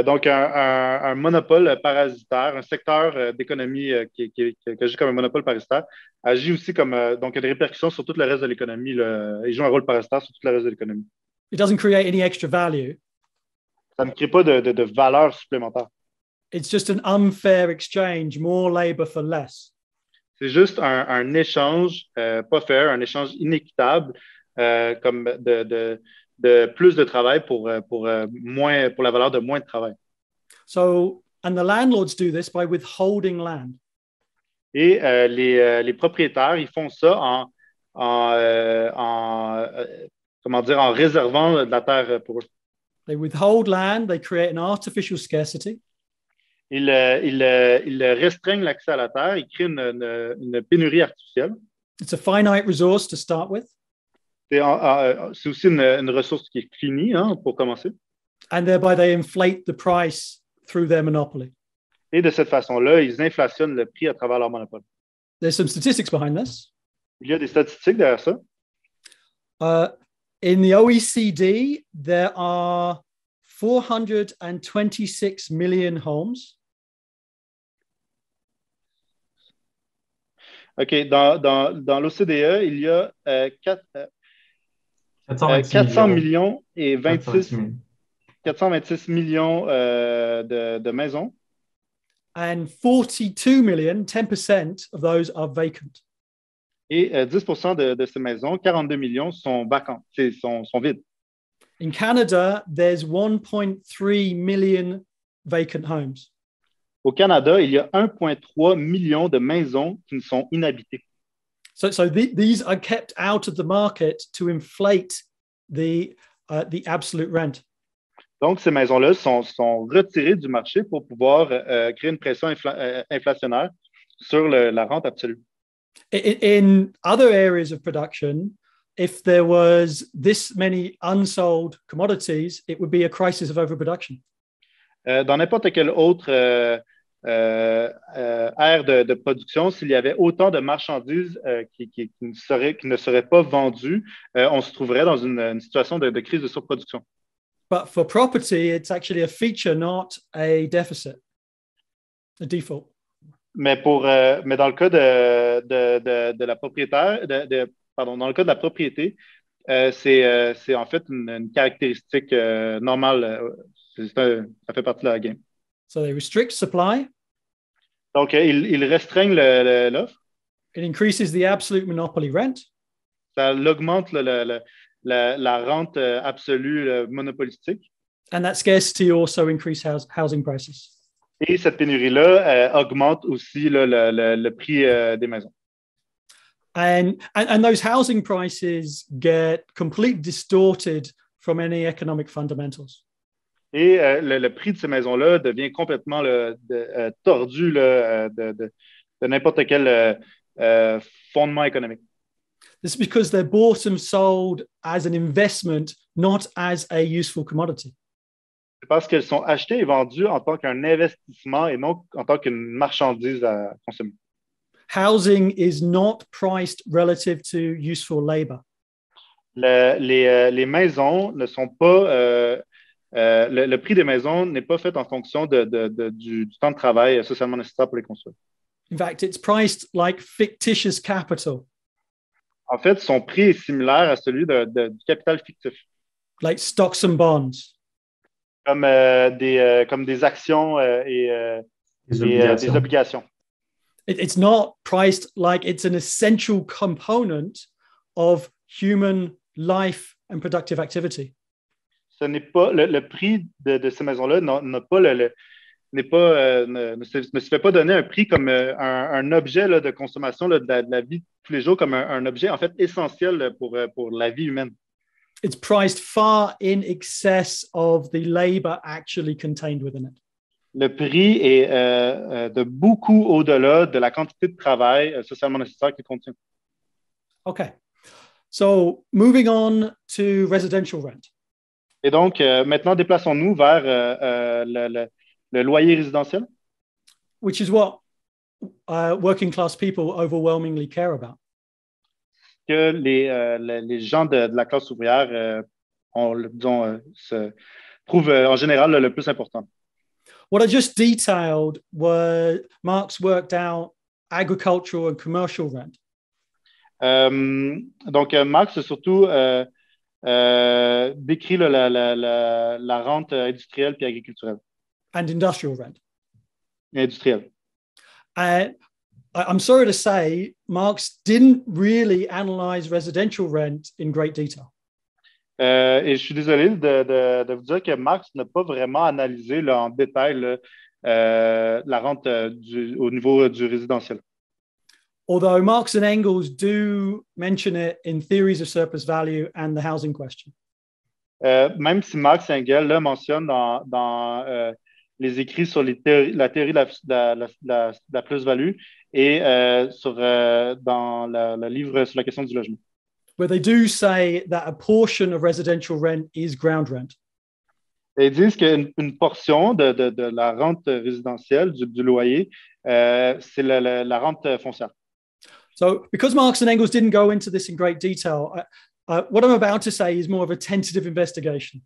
Donc, un monopole parasitaire, un secteur d'économie qui agit comme un monopole parasitaire, agit aussi comme donc il y a des répercussions sur tout le reste de l'économie. Il joue un rôle parasitaire sur tout le reste de l'économie. It doesn't create any extra value. Ça ne crée pas de valeur supplémentaire. It's just an unfair exchange, more labor for less. C'est juste un échange pas fair, un échange inéquitable, comme de plus de travail pour la valeur de moins de travail. So, and the landlords do this by withholding land. Et les propriétaires, ils font ça en réservant de la terre pour eux. They withhold land, they create an artificial scarcity. Ils restreignent l'accès à la terre, ils créent une pénurie artificielle. It's a finite resource to start with. C'est aussi une ressource qui est finie, hein, pour commencer. And thereby they inflate the price through their monopoly. Et de cette façon-là, ils inflationnent le prix à travers leur monopole. There's some statistics behind this. Il y a des statistiques derrière ça. In the OECD, there are 426 million homes. OK. Dans l'OCDE, il y a 400 millions et 426 millions de maisons. And 42 million, 10% of those are vacant. Et 10% de ces maisons, 42 millions, sont vacantes, sont vides. In Canada, there's 1.3 million vacant homes. Au Canada, il y a 1,3 million de maisons qui ne sont inhabitées. So these are kept out of the market to inflate the absolute rent. Donc, ces maisons-là sont retirées du marché pour pouvoir créer une pression inflationnaire sur la rente absolue. In other areas of production, if there was this many unsold commodities, it would be a crisis of overproduction. Dans n'importe quelle autre ère de production, s'il y avait autant de marchandises qui ne seraient pas vendues, on se trouverait dans une situation de crise de surproduction. But for property, it's actually a feature, not a deficit, a default. Mais dans le cas de la propriétaire, pardon, dans le cas de la propriété, c'est en fait une caractéristique normale. Ça fait partie de la game. So they restrict supply. Donc, ils restreignent l'offre. It increases the absolute monopoly rent. Ça augmente la rente absolue monopolistique. And that scarcity also increases housing prices. Et cette pénurie-là augmente aussi le prix des maisons. And those housing prices get completely distorted from any economic fundamentals. Et le prix de ces maisons-là devient complètement tordu de n'importe quel fondement économique. This is because they're bought and sold as an investment, not as a useful commodity. C'est parce qu'elles sont achetées et vendues en tant qu'un investissement et non en tant qu'une marchandise à consommer. Housing is not priced relative to useful labor. Les maisons ne sont pas... le prix des maisons n'est pas fait en fonction du temps de travail socialement nécessaire pour les construire. In fact, it's priced like fictitious capital. En fait, son prix est similaire à celui du capital fictif. Like stocks and bonds. Comme des actions et des obligations. It's not priced like it's an essential component of human life and productive activity. Ce n'est pas le prix de ces maisons-là ne se fait pas donner un prix comme un objet là, de consommation là, de la vie de tous les jours, comme un objet en fait essentiel pour la vie humaine. It's priced far in excess of the labor actually contained within it. Le prix est de beaucoup au-delà de la quantité de travail socialement nécessaire qu'il contient. Okay, so moving on to residential rent. Et donc, maintenant, déplaçons-nous vers le loyer résidentiel. Which is what working class people overwhelmingly care about. Que les gens de la classe ouvrière se trouvent en général le plus important. What I just detailed was Marx worked out agricultural and commercial rent. Donc, Marx a surtout décrit la rente industrielle et agricole. And industrial rent. Industrielle. I'm sorry to say, Marx didn't really analyze residential rent in great detail. Et je suis désolé de vous dire que Marx n'a pas vraiment analysé là, en détail la rente au niveau du résidentiel. Although Marx and Engels do mention it in Theories of Surplus Value and the Housing Question. Même si Marx et Engels le mentionnent dans les écrits sur la théorie de la plus-value et dans le livre sur la question du logement. Where they do say that a portion of residential rent is ground rent. Et ils disent qu'une portion de la rente résidentielle, du loyer, c'est la rente foncière. So, because Marx and Engels didn't go into this in great detail, what I'm about to say is more of a tentative investigation.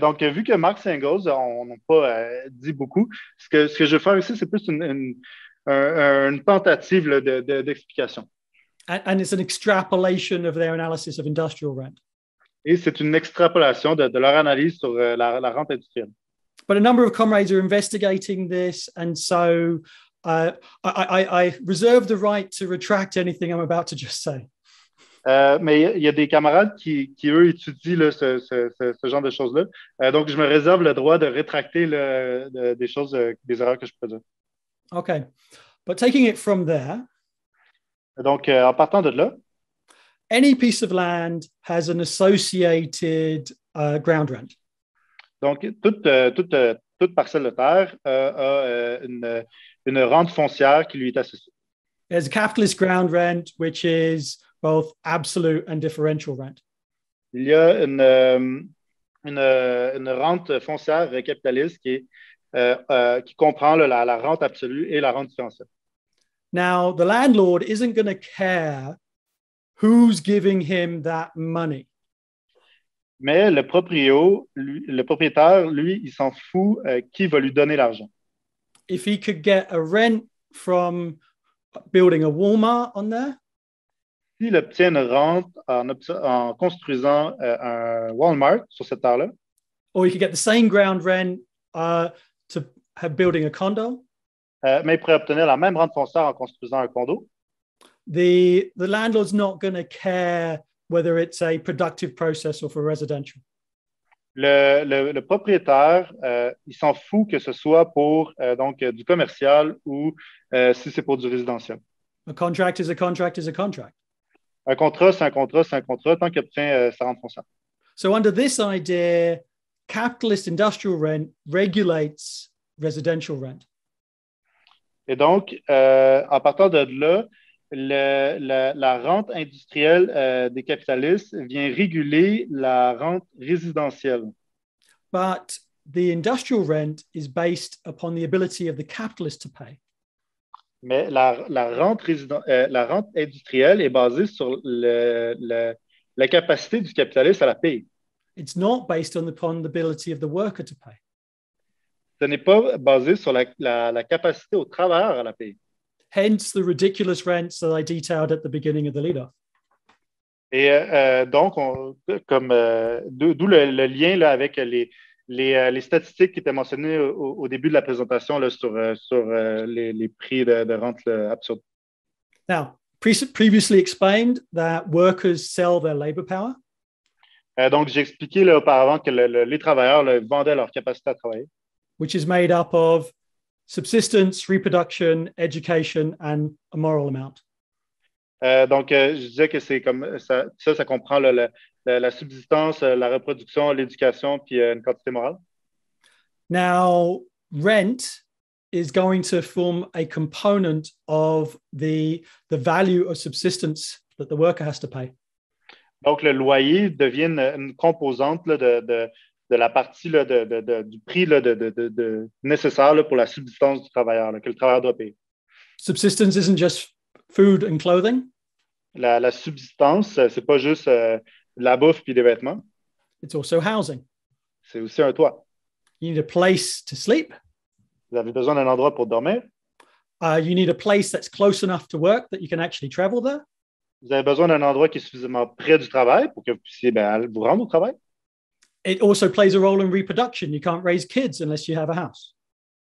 Donc, vu que Marx et Engels n'ont pas dit beaucoup, ce que je vais faire ici, c'est plus une tentative là, d'explication. And it's an extrapolation of their analysis of industrial rent. Et c'est une extrapolation de leur analyse sur la rente industrielle. But a number of comrades are investigating this, and so I reserve the right to retract anything I'm about to just say. Mais il y a des camarades qui eux, étudient là, ce genre de choses-là. Donc, je me réserve le droit de rétracter des choses, des erreurs que je peux dire. Okay. But taking it from there, donc, en partant de là, any piece of land has an associated ground rent. Donc, toute parcelle de terre a une rente foncière qui lui est associée. There's a capitalist ground rent, which is both absolute and differential rent. Il y a une rente foncière capitaliste qui comprend la rente absolue et la rente différentielle. Now, the landlord isn't going to care who's giving him that money. Mais le propriétaire, lui, il s'en fout qui va lui donner l'argent. If he could get a rent from building a Walmart on there, S'il obtient une rente en construisant un Walmart sur cette terre-là, or he could get the same ground rent to have building a condo, mais il pourrait obtenir la même rente foncière en construisant un condo. the landlord's not going to care whether it's a productive process or for residential. Le propriétaire, il s'en fout que ce soit pour donc du commercial ou si c'est pour du résidentiel. A contract is a contract is a contract. Un contrat, c'est un contrat, c'est un contrat, tant qu'il obtient sa rente foncière. So under this idea, capitalist industrial rent regulates residential rent. Et donc, en partant de là, la rente industrielle des capitalistes vient réguler la rente résidentielle. But the industrial rent is based upon the ability of the capitalist to pay. Mais la rente industrielle est basée sur la capacité du capitaliste à la payer. It's not based upon the ability of the worker to pay. Ce n'est pas basé sur la capacité au travailleur à la payer. Hence the ridiculous rents that I detailed at the beginning of the lead-off. Et donc, d'où le lien là, avec les statistiques qui étaient mentionnées au début de la présentation là, sur les prix de rente absurdes. Now, previously explained that workers sell their labor power. Donc, j'ai expliqué là, auparavant que les travailleurs là, vendaient leur capacité à travailler. Which is made up of subsistence, reproduction, education, and a moral amount. Donc, je disais que c'est comme ça comprend la subsistance, la reproduction, l'éducation, puis une quantité morale. Now, rent is going to form a component of the value of subsistence that the worker has to pay. Donc, le loyer devient une composante là, de la partie là, du prix là, nécessaire là, pour la subsistance du travailleur, là, que le travailleur doit payer. Subsistence isn't just food and clothing. La subsistance, c'est pas juste la bouffe puis des vêtements. It's also housing. C'est aussi un toit. You need a place to sleep. Vous avez besoin d'un endroit pour dormir. You need a place that's close enough to work that you can actually travel there. Vous avez besoin d'un endroit qui est suffisamment près du travail pour que vous puissiez vous rendre au travail. It also plays a role in reproduction. You can't raise kids unless you have a house.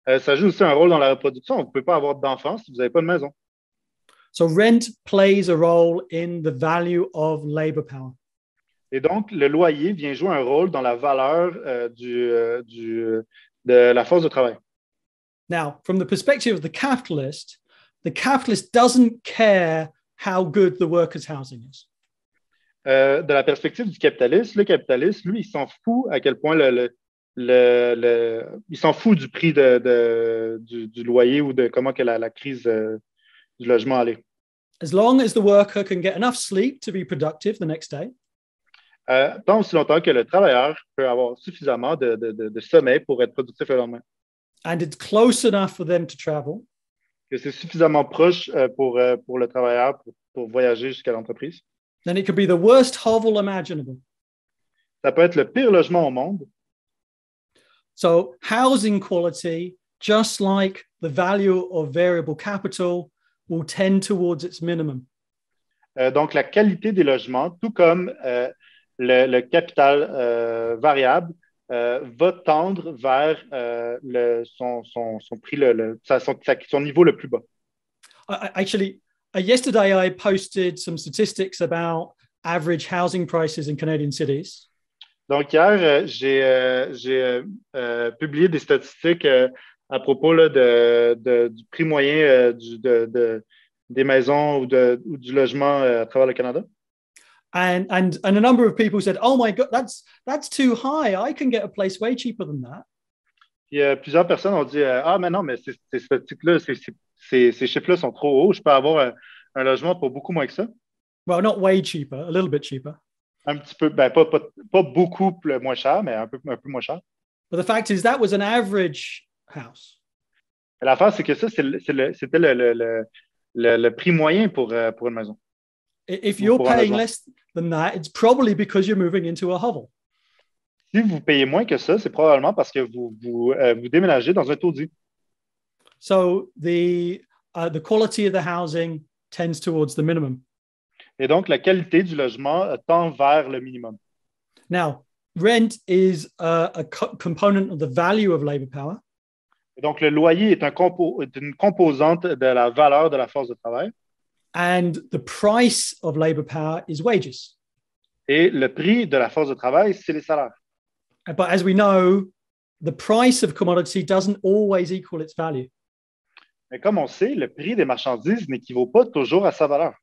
Ça joue aussi un rôle dans la reproduction. Vous ne pouvez pas avoir d'enfants si vous n'avez pas de maison. So rent plays a role in the value of labor power. Et donc, le loyer vient jouer un rôle dans la valeur de la force de travail. Now, from the perspective of the capitalist doesn't care how good the worker's housing is. De la perspective du capitaliste, le capitaliste, lui, il s'en fout à quel point il s'en fout du prix du loyer ou de comment que la crise du logement allait. As long as the worker can get enough sleep to be productive the next day. Tant aussi longtemps que le travailleur peut avoir suffisamment de sommeil pour être productif le lendemain. And it's close enough for them to travel. Que c'est suffisamment proche pour le travailleur pour voyager jusqu'à l'entreprise. Then it could be the worst hovel imaginable. Ça peut être le pire logement au monde. So housing quality, just like the value of variable capital, will tend towards its minimum. Donc, la qualité des logements, tout comme le capital variable, va tendre vers son prix, son niveau le plus bas. Actually, yesterday I posted some statistics about average housing prices in Canadian cities. Donc, hier, j'ai publié des statistiques à propos là, du prix moyen des maisons ou du logement à travers le Canada. And a number of people said, "Oh my God, that's too high. I can get a place way cheaper than that." Puis plusieurs personnes ont dit ah, mais non, mais ces statistiques-là, ces chiffres-là sont trop hauts. Je peux avoir un logement pour beaucoup moins que ça. Well, not way cheaper, a little bit cheaper. Un petit peu, ben, pas beaucoup moins cher, mais un peu moins cher. But the fact is, that was an average house. L'affaire, c'est que ça, c'était le prix moyen pour une maison. If you're paying less than that, it's probably because you're moving into a hovel. Si vous payez moins que ça, c'est probablement parce que vous déménagez dans un taudis. So the quality of the housing tends towards the minimum. Et donc, la qualité du logement tend vers le minimum. Now, rent is a component of the value of labor power. Et donc, le loyer est une composante de la valeur de la force de travail. And the price of labor power is wages. Et le prix de la force de travail, c'est les salaires. But as we know, the price of commodity doesn't always equal its value. Mais comme on sait, le prix des marchandises n'équivaut pas toujours à sa valeur.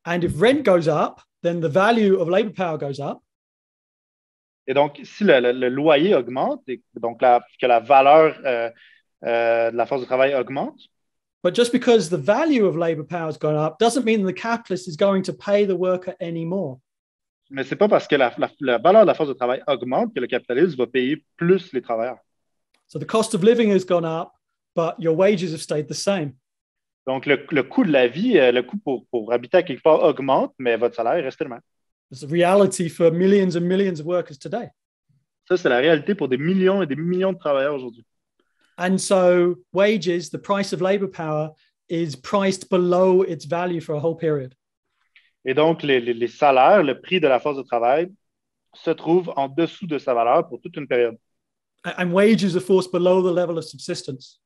And if rent goes up, then the value of labor power goes up. Et donc, si le loyer augmente, et donc que la valeur de la force de travail augmente, but just because the value of labor power has gone up doesn't mean the capitalist is going to pay the worker anymore. Mais c'est pas parce que la valeur de la force de travail augmente que le capitaliste va payer plus les travailleurs. So the cost of living has gone up, but your wages have stayed the same. Donc, le coût de la vie, le coût pour habiter à quelque part augmente, mais votre salaire reste le même. It's a reality for millions and millions of workers today. Ça, c'est la réalité pour des millions et des millions de travailleurs aujourd'hui. And so wages, the price of labor power, is priced below its value for a whole period. Et donc, les salaires, le prix de la force de travail, se trouvent en dessous de sa valeur pour toute une période. And wages are forced below the level of subsistence.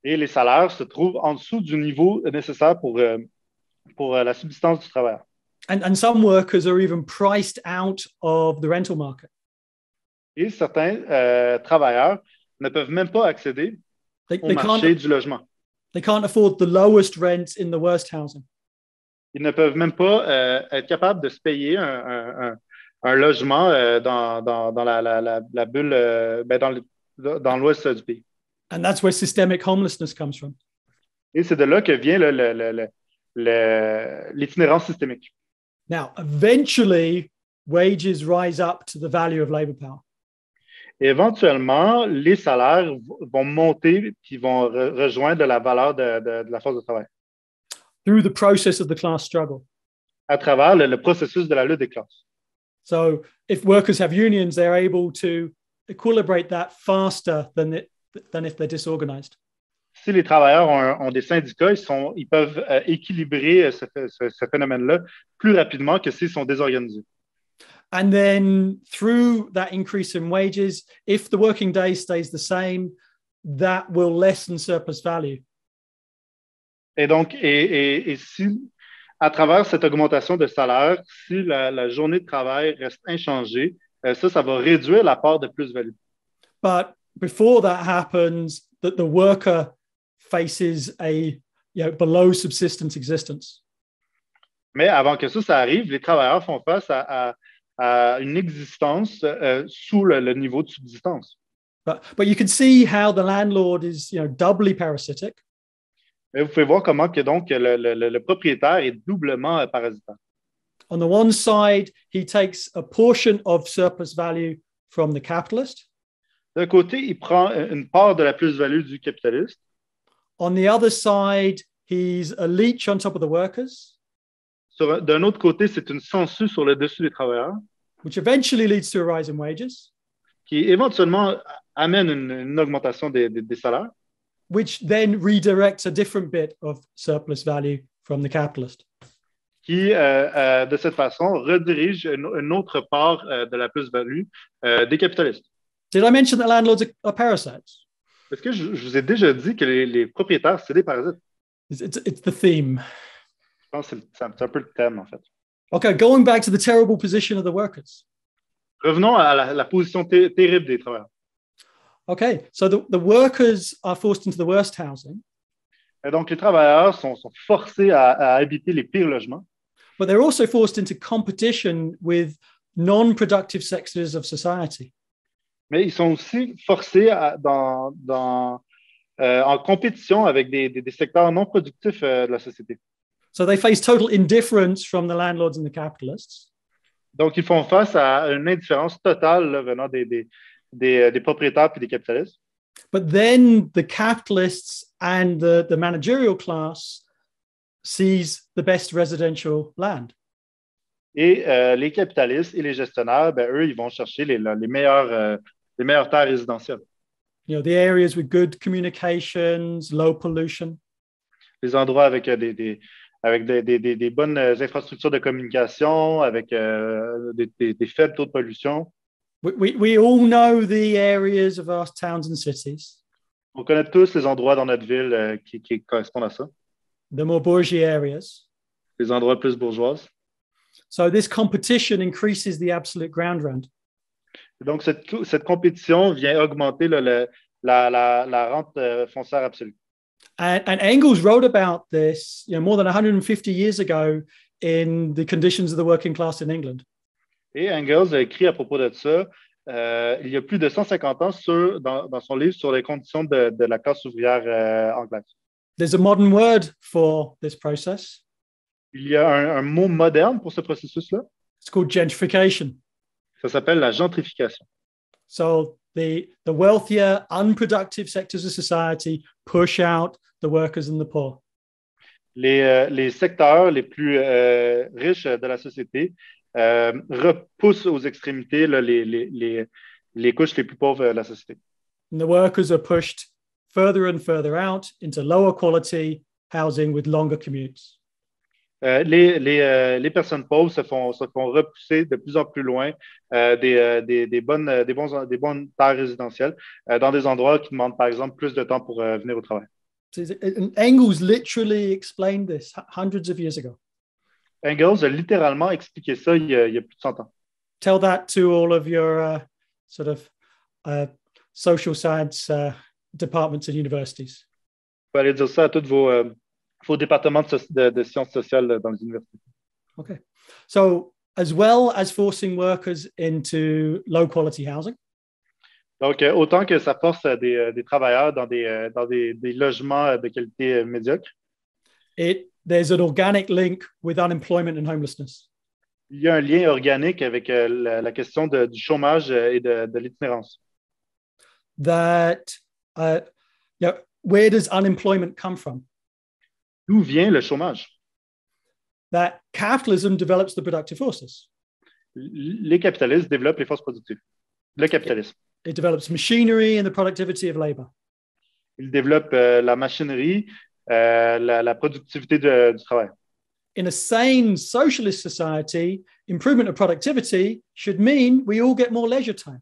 Et les salaires se trouvent en dessous du niveau nécessaire pour la subsistance du travailleur. And some workers are even priced out of the rental market. Et certains travailleurs ne peuvent même pas accéder au marché du logement. They can't afford the lowest rent in the worst housing. Ils ne peuvent même pas être capables de se payer un logement dans la bulle, dans l'ouest du pays. And that's where systemic homelessness comes from. Et c'est de là que vient l'itinérance systémique. Now, eventually, wages rise up to the value of labor power. Et éventuellement, les salaires vont monter et vont rejoindre la valeur de la force de travail. Through the process of the class struggle. À travers le processus de la lutte des classes. So, if workers have unions, they're able to equilibrate that faster than if they're disorganized. Si les travailleurs ont des syndicats, ils peuvent équilibrer ce phénomène-là plus rapidement que s'ils sont désorganisés. And then through that increase in wages, if the working day stays the same, that will lessen surplus value. Et donc, et si, à travers cette augmentation de salaire, si la journée de travail reste inchangée, ça va réduire la part de plus-value. But before that happens, that the worker faces a below subsistence existence. Mais avant que ça arrive, les travailleurs font face à une existence sous le niveau de subsistance. But you can see how the landlord is doubly parasitic. Mais vous pouvez voir comment que donc le propriétaire est doublement parasitaire. On the one side, he takes a portion of surplus value from the capitalist. D'un côté, il prend une part de la plus-value du capitaliste. On the other side, he's a leech on top of the workers. D'un autre côté, c'est une sangsue sur le dessus des travailleurs. Which eventually leads to a rise in wages. Qui éventuellement amène une augmentation des salaires. Which then redirects a different bit of surplus value from the capitalist. Qui, de cette façon, redirige une autre part de la plus-value des capitalistes. Did I mention that landlords are parasites? Est-ce que je vous ai déjà dit que les propriétaires, c'est des parasites? It's the theme. Je pense que c'est un peu le thème, en fait. Okay, going back to the terrible position of the workers. Revenons à la position terrible des travailleurs. Okay, so the workers are forced into the worst housing. Et donc, les travailleurs sont forcés à habiter les pires logements. but they're also forced into competition with non-productive sectors of society. Mais ils sont aussi forcés en compétition avec des secteurs non productifs de la société. So they face total indifference from the landlords and the capitalists. Donc, ils font face à une indifférence totale là, venant des propriétaires puis des capitalistes. But then the capitalists and the managerial class sees the best residential land. Et les capitalistes et les gestionnaires, ben, eux, ils vont chercher les meilleures terres résidentielles. You know, the areas with good communications, low pollution. Les endroits avec des bonnes infrastructures de communication, avec des faibles taux de pollution. We all know the areas of our towns and cities. On connaît tous les endroits dans notre ville qui correspondent à ça. The more bourgeois areas. Les endroits plus bourgeoises. So this competition increases the absolute ground rent. Donc, cette compétition vient augmenter la rente foncière absolue. And Engels wrote about this, you know, more than 150 years ago in The Conditions of the Working Class in England. Et Engels a écrit à propos de ça il y a plus de 150 ans dans son livre sur les conditions de la classe ouvrière anglaise. There's a modern word for this process. Il y a un mot moderne pour ce processus-là. It's called gentrification. Ça s'appelle la gentrification. So the wealthier, unproductive sectors of society push out the workers and the poor. Les secteurs les plus riches de la société repoussent aux extrémités là, les couches les plus pauvres de la société. And the workers are pushed further and further out into lower quality housing with longer commutes. Les personnes pauvres se font repousser de plus en plus loin des bonnes terres résidentielles dans des endroits qui demandent, par exemple, plus de temps pour venir au travail. And Engels literally explained this hundreds of years ago. Engels a littéralement expliqué ça il y a plus de 100 ans. Tell that to all of your sort of social science departments and universities. Vous allez dire ça à tous vos départements de sciences sociales dans les universités. Okay. So, as well as forcing workers into low quality housing. Donc, autant que ça force des travailleurs dans des logements de qualité médiocre. There's an organic link with unemployment and homelessness. Il y a un lien organique avec la question du chômage et de l'itinérance. That, where does unemployment come from? D'où vient le chômage? That capitalism develops the productive forces. Les capitalistes développent les forces productives. Le capitalisme. It develops machinery and the productivity of labor. Il développe la machinerie, la productivité du travail. In a sane socialist society, improvement of productivity should mean we all get more leisure time.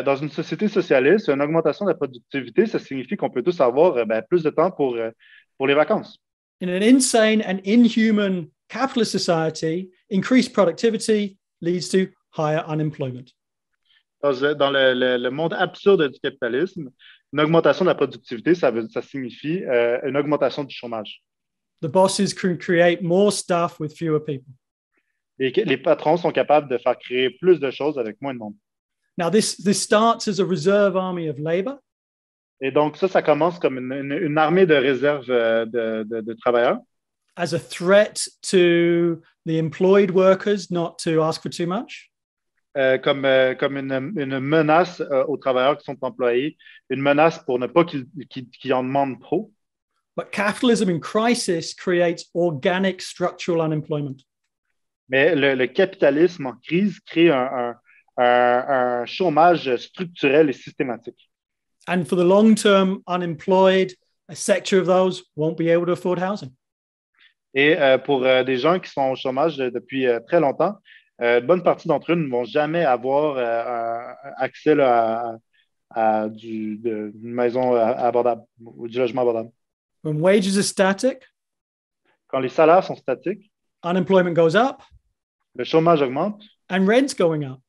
Dans une société socialiste, une augmentation de la productivité, ça signifie qu'on peut tous avoir plus de temps pour les vacances. In an insane and inhuman capitalist society, increased productivity leads to higher unemployment. Dans le monde absurde du capitalisme, une augmentation de la productivité, ça signifie une augmentation du chômage. The bosses can create more stuff with fewer people. Les patrons sont capables de faire créer plus de choses avec moins de monde. Now, this starts as a reserve army of labor. Et donc, ça commence comme une armée de réserve de travailleurs. As a threat to the employed workers not to ask for too much. Comme une menace aux travailleurs qui sont employés, une menace pour ne pas qu'ils en demandent trop. But capitalism in crisis creates organic structural unemployment. Mais le capitalisme en crise crée un chômage structurel et systématique. And for the long-term unemployed, a sector of those won't be able to afford housing. Et pour des gens qui sont au chômage depuis très longtemps, une bonne partie d'entre eux ne vont jamais avoir accès là, à une maison abordable ou du logement abordable. When wages are static, quand les salaires sont statiques, unemployment goes up, le chômage augmente, and rent's going up.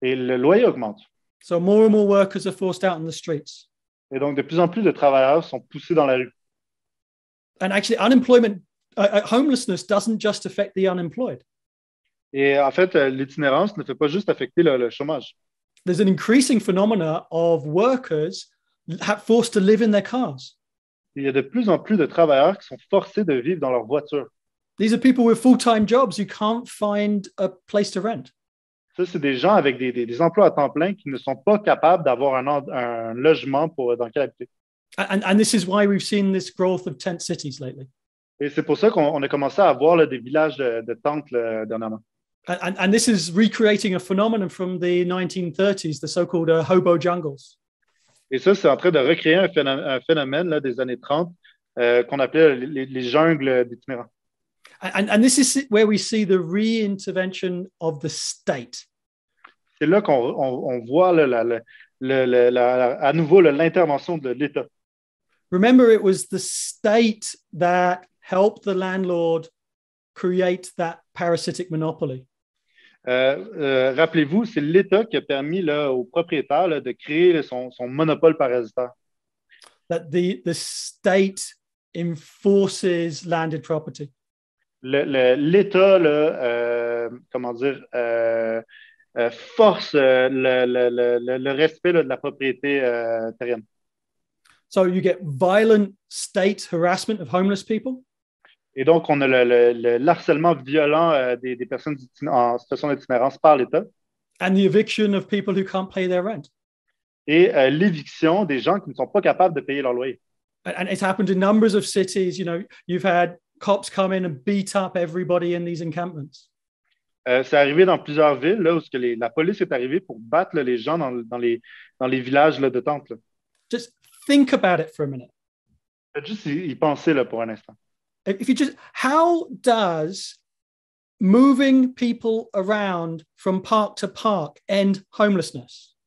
Et le loyer augmente. So more and more workers are forced out in the streets. Et donc, de plus en plus de travailleurs sont poussés dans la rue. And actually, unemployment homelessness doesn't just affect the unemployed. Et en fait, l'itinérance ne fait pas juste affecter le chômage. There's an increasing phenomena of workers forced to live in their cars. Il y a de plus en plus de travailleurs qui sont forcés de vivre dans leur voiture. These are people with full-time jobs who can't find a place to rent. Ça, c'est des gens avec des emplois à temps plein qui ne sont pas capables d'avoir un logement dans lequel habiter. And this is why we've seen this growth of tent cities lately. Et c'est pour ça qu'on a commencé à avoir des villages de tentes dernièrement. And this is recreating a phenomenon from the 1930s, the so-called hobo jungles. Et ça, c'est en train de recréer un phénomène là, des années 30 qu'on appelait les jungles d'itinérants. And this is where we see the re-intervention of the state. C'est là qu'on voit là, à nouveau l'intervention de l'État. Remember, it was the state that helped the landlord create that parasitic monopoly. Rappelez-vous, c'est l'État qui a permis là, aux propriétaires là, de créer son monopole parasitaire. That the state enforces landed property. L'État, là, comment dire, force le respect là, de la propriété terrienne. So you get violent state harassment of homeless people. Et donc, on a le harcèlement violent des personnes en situation d'itinérance par l'État. And the eviction of people who can't pay their rent. Et l'éviction des gens qui ne sont pas capables de payer leur loyer. And it's happened in numbers of cities. You know, you've had cops come in and beat up everybody in these encampments. C'est arrivé dans plusieurs villes là, où la police est arrivée pour battre là, les gens dans les villages là, de tentes. Là. Just think about it for a minute. Juste y penser là, pour un instant. If you just, how does moving people around from park to park end homelessness?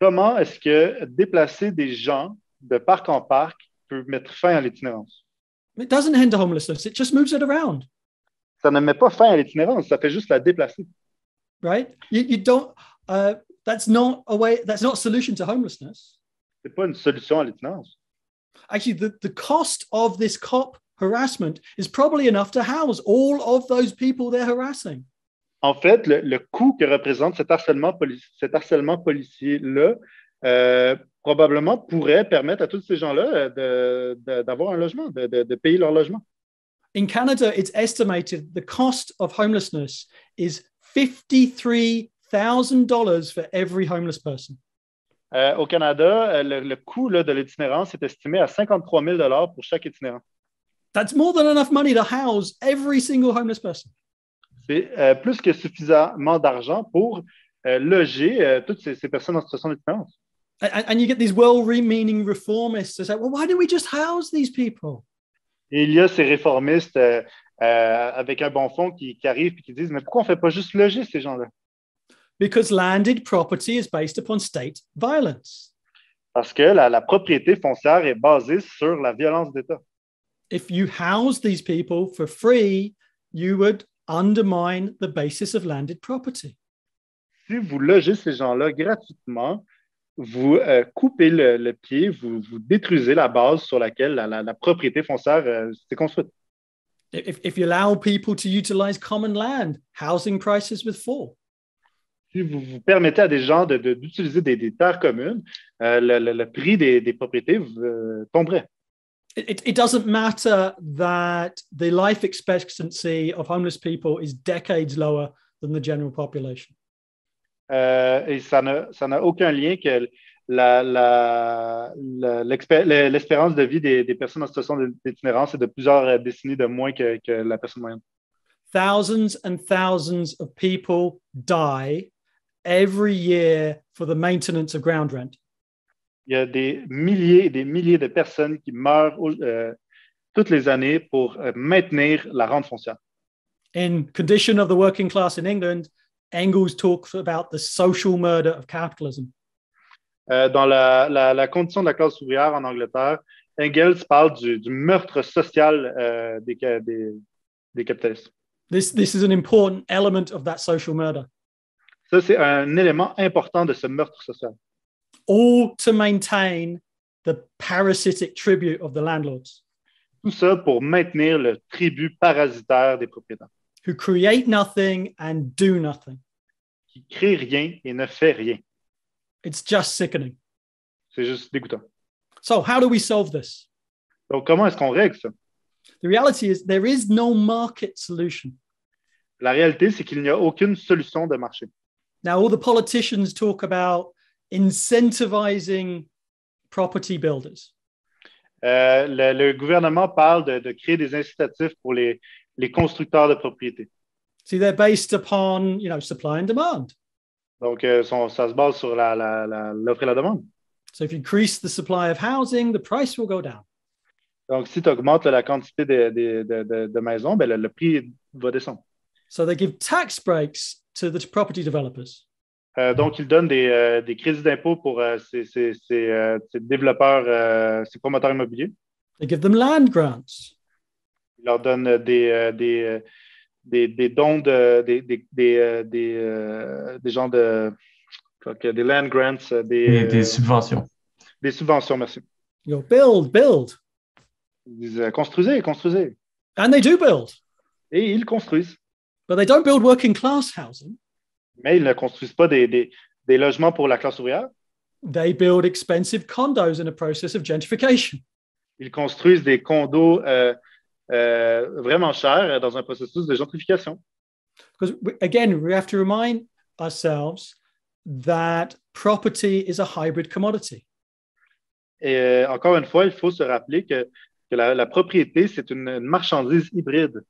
Comment est-ce que déplacer des gens de parc en parc peut mettre fin à l'itinérance? It doesn't end homelessness. It just moves it around. Ça ne met pas fin à l'itinérance, ça fait juste la déplacer. Right? You don't. That's not a way. That's not a solution to homelessness. C'est pas une solution à l'itinérance. Actually, the cost of this cop harassment is probably enough to house all of those people they're harassing. En fait, le coût que représente cet harcèlement policier-là probablement pourrait permettre à tous ces gens-là d'avoir un logement, de payer leur logement. In Canada, it's estimated the cost of homelessness is $53,000 for every homeless person. Au Canada, le coût là, de l'itinérance est estimé à 53 000 $ pour chaque itinérant. That's more than enough money to house every single homeless person. C'est plus que suffisamment d'argent pour loger toutes ces personnes en situation d'itinérance. And you get these well-meaning reformists who say, well, why don't we just house these people? Et il y a ces réformistes avec un bon fond qui arrivent et qui disent, mais pourquoi on ne fait pas juste loger ces gens-là? Because landed property is based upon state violence. Parce que la propriété foncière est basée sur la violence d'État. If you house these people for free, you would undermine the basis of landed property. Si vous logez ces gens-là gratuitement, vous coupez le pied, vous détruisez la base sur laquelle la propriété foncière s'est construite. If you allow people to utilize common land, housing prices would fall. Si vous permettez à des gens d'utiliser des terres communes, le prix des propriétés tomberait. It doesn't matter that the life expectancy of homeless people is decades lower than the general population. Et ça n'a aucun lien que l'espérance de vie des personnes en situation d'itinérance est de plusieurs décennies de moins que la personne moyenne. Thousands and thousands of people die every year for the maintenance of ground rent. Il y a des milliers et des milliers de personnes qui meurent toutes les années pour maintenir la rente foncière. In Condition of the Working Class in England, Engels talks about the social murder of capitalism. Dans la condition de la classe ouvrière en Angleterre, Engels parle du meurtre social des capitalistes. This is an important element of that social murder. Ça, c'est un élément important de ce meurtre social. All to maintain the parasitic tribute of the landlords. Tout ça pour maintenir le tribut parasitaire des propriétaires, who create nothing and do nothing. qui crée rien et ne fait rien. It's just sickening. C'est juste dégoûtant. So how do we solve this? Donc, comment est-ce qu'on règle ça? The reality is there is no market solution. La réalité, c'est qu'il n'y a aucune solution de marché. Now, all the politicians talk about incentivizing property builders. Le gouvernement parle de créer des incitatifs pour les constructeurs de propriétés. See, they're based upon, supply and demand. Donc, ça se base sur l'offre et la demande. So if you increase the supply of housing, the price will go down. Donc, si tu augmentes la quantité de maisons, ben, le prix va descendre. So they give tax breaks to the property developers. Donc, ils donnent des crédits d'impôt pour ces développeurs, ces promoteurs immobiliers. They give them land grants. Ils leur donnent des dons, des gens des land grants, Des subventions. Des subventions, merci. Build. Ils disent construisez. And they do build. Et ils construisent. But they don't build working class housing. Mais ils ne construisent pas des logements pour la classe ouvrière. They build expensive condos in a process of gentrification. Ils construisent des condos vraiment chers dans un processus de gentrification. Because again, we have to remind ourselves that property is a hybrid commodity. Et encore une fois, il faut se rappeler que la propriété, c'est une marchandise hybride.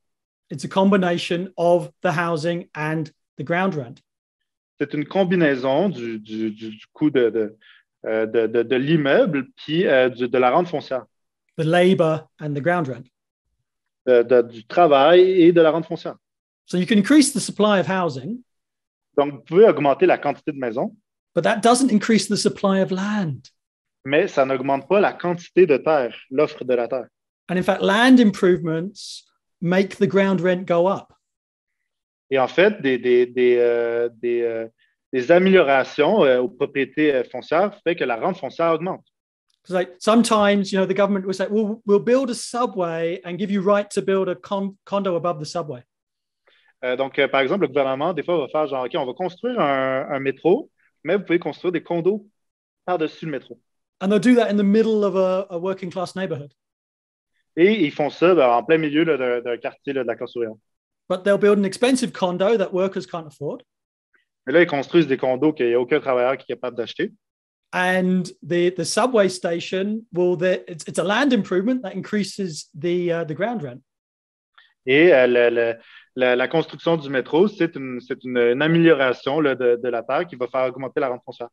It's a combination of the housing and the ground rent. C'est une combinaison du coût de l'immeuble puis de la rente foncière. The labor and the ground rent. Du travail et de la rente foncière. So you can increase the supply of housing. Donc, vous pouvez augmenter la quantité de maisons. But that doesn't increase the supply of land. Mais ça n'augmente pas la quantité de terre, l'offre de la terre. And in fact, land improvements make the ground rent go up. Et en fait, des améliorations aux propriétés foncières fait que la rente foncière augmente. Because like sometimes, the government will say, well, we'll build a subway and give you right to build a condo above the subway. Donc, par exemple, le gouvernement, des fois, va faire genre, OK, on va construire un métro, mais vous pouvez construire des condos par-dessus le métro. And they'll do that in the middle of a working class neighborhood. Et ils font ça en plein milieu d'un quartier de la classe ouvrière. But they'll build an expensive condo that workers can't afford. Mais là, ils construisent des condos qu'il n'y a aucun travailleur qui est capable d'acheter. And the subway station, it's a land improvement that increases the ground rent. Et la construction du métro, c'est une amélioration de la terre qui va faire augmenter la rente foncière.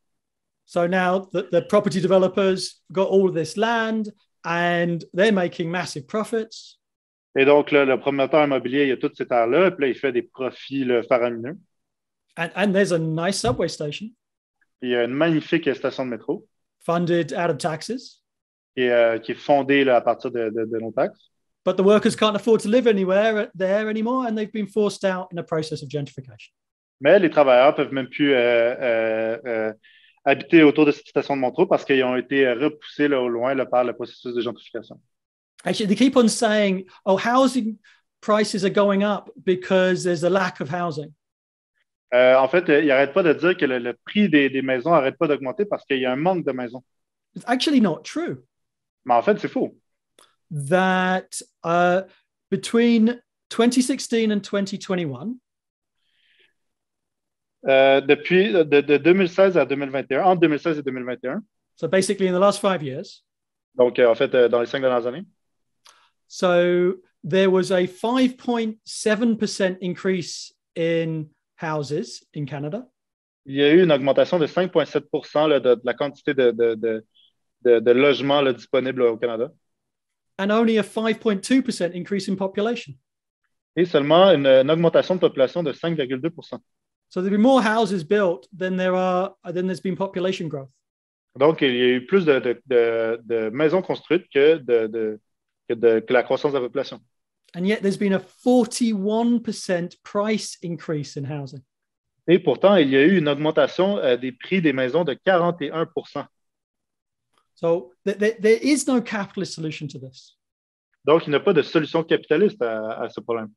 So now the property developers got all of this land and they're making massive profits. Et donc, le promoteur immobilier, il a toute cette terre-là, puis là, il fait des profits faramineux. And there's a nice subway station. Il y a une magnifique station de métro. Funded out of taxes. Qui est fondée à partir de nos taxes. But the workers can't afford to live anywhere there anymore, and they've been forced out in a process of gentrification. Mais les travailleurs peuvent même plus habiter autour de cette station de métro parce qu'ils ont été repoussés au loin par le processus de gentrification. Actually, they keep on saying, housing prices are going up because there's a lack of housing. En fait, ils n'arrêtent pas de dire que le prix des maisons n'arrête pas d'augmenter parce qu'il y a un manque de maisons. It's actually not true. Mais en fait, c'est faux. That between 2016 and 2021, depuis de 2016 à 2021, entre 2016 et 2021. So basically in the last 5 years. Donc, en fait, dans les 5 dernières années. So there was a 5.7% increase in houses in Canada. Il y a eu une augmentation de 5,7% de la quantité de logements disponibles au Canada. And only a 5.2% increase in population. Et seulement une augmentation de population de 5,2%. So there's been more houses built than there's been population growth. Donc, il y a eu plus de maisons construites que la croissance de la population. And yet there's been a 41% price increase in housing. Et pourtant, il y a eu une augmentation des prix des maisons de 41%. So there is no capitalist solution to this. Donc, il n'y a pas de solution capitaliste à ce problème.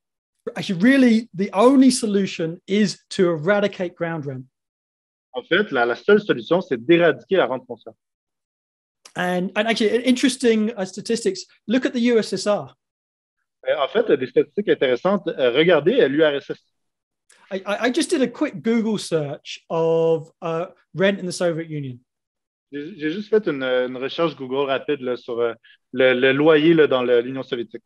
Actually, really, the only solution is to eradicate ground rent. En fait, la seule solution, c'est d'éradiquer la rente foncière. And actually, interesting statistics. Look at the USSR. En fait, des statistiques intéressantes. Regardez l'URSS. I just did a quick Google search of rent in the Soviet Union. J'ai juste fait une recherche Google rapide là, sur le loyer là, dans l'Union soviétique.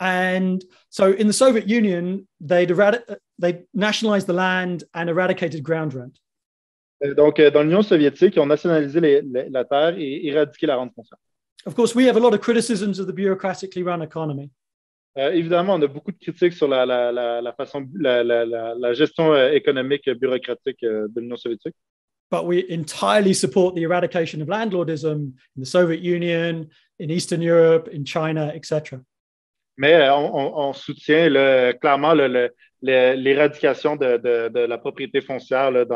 And so in the Soviet Union, they nationalized the land and eradicated ground rent. Donc, dans l'Union soviétique, ils ont nationalisé la terre et éradiqué la rente foncière. Of course, we have a lot of criticisms of the bureaucratically run economy. Évidemment, on a beaucoup de critiques sur la gestion économique bureaucratique de l'Union soviétique. But we entirely support the eradication of landlordism in the Soviet Union, in Eastern Europe, in China, etc. Mais on soutient clairement l'éradication de la propriété foncière là,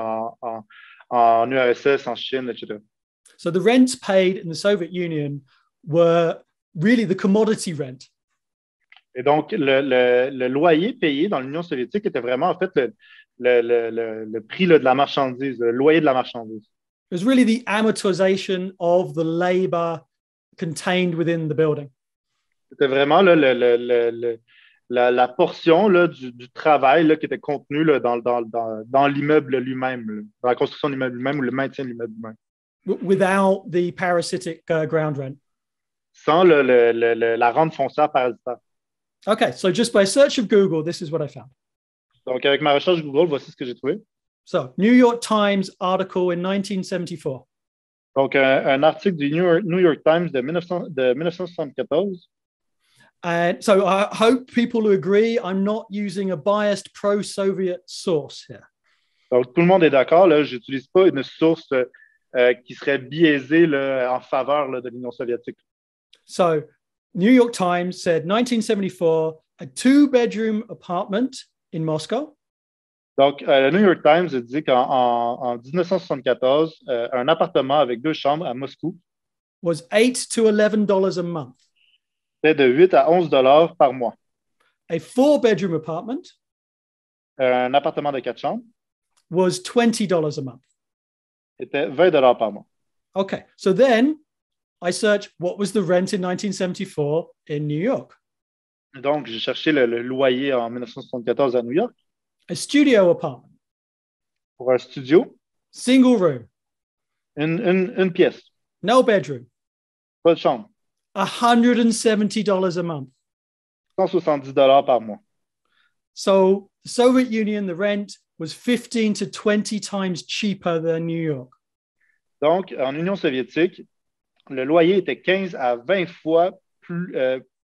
en URSS, en Chine, etc. So the rents paid in the Soviet Union were really the commodity rent. Et donc, le loyer payé dans l'Union soviétique était vraiment, en fait, le prix là, de la marchandise, le loyer de la marchandise. It was really the amortization of the labor contained within the building. C'était vraiment là, la portion là, du travail là, qui était contenu là, dans l'immeuble lui-même, là, dans la construction de l'immeuble lui-même ou le maintien de l'immeuble lui-même. Without the parasitic ground rent. Sans la rente foncière parasitaire. Okay, so just by search of Google, this is what I found. Donc, avec ma recherche Google, voici ce que j'ai trouvé. So, New York Times article in 1974. Donc, un article du New York Times de 1974. And so I hope people who agree I'm not using a biased pro-Soviet source here. Donc, tout le monde est d'accord. Je n'utilise pas une source qui serait biaisée là, en faveur là, de l'Union soviétique. So, New York Times said 1974, a two-bedroom apartment in Moscow. Donc, le New York Times dit qu'en 1974, un appartement avec 2 chambres à Moscou was $8 to $11 a month. C'était de 8 à 11 $ par mois. A four-bedroom apartment Un appartement de 4 chambres was $20 a month. était 20 $ par mois. Okay, so then I searched what was the rent in 1974 in New York. Donc, j'ai cherché le loyer en 1974 à New York. A studio apartment. Pour un studio. Single room. Une pièce. No bedroom. Pas de chambre. $170 a month. 170 $ par mois. So the Soviet Union, the rent was 15 to 20 times cheaper than New York. Donc, en Union soviétique, le loyer était 15 à 20 fois plus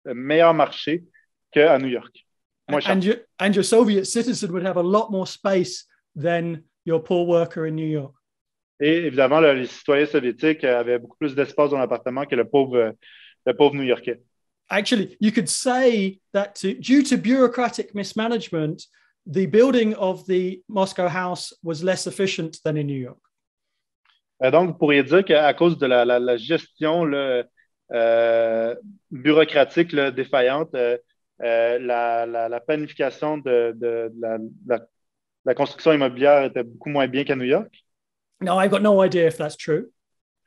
meilleur marché qu'à New York. And your Soviet citizen would have a lot more space than your poor worker in New York. Et évidemment, là, les citoyens soviétiques avaient beaucoup plus d'espace dans l'appartement que le pauvre New-Yorkais. Actually, you could say that due to bureaucratic mismanagement, the building of the Moscow house was less efficient than in New York. Donc, vous pourriez dire qu'à cause de la gestion là, bureaucratique là, défaillante, la planification de la construction immobilière était beaucoup moins bien qu'à New York. Now, I've got no idea if that's true.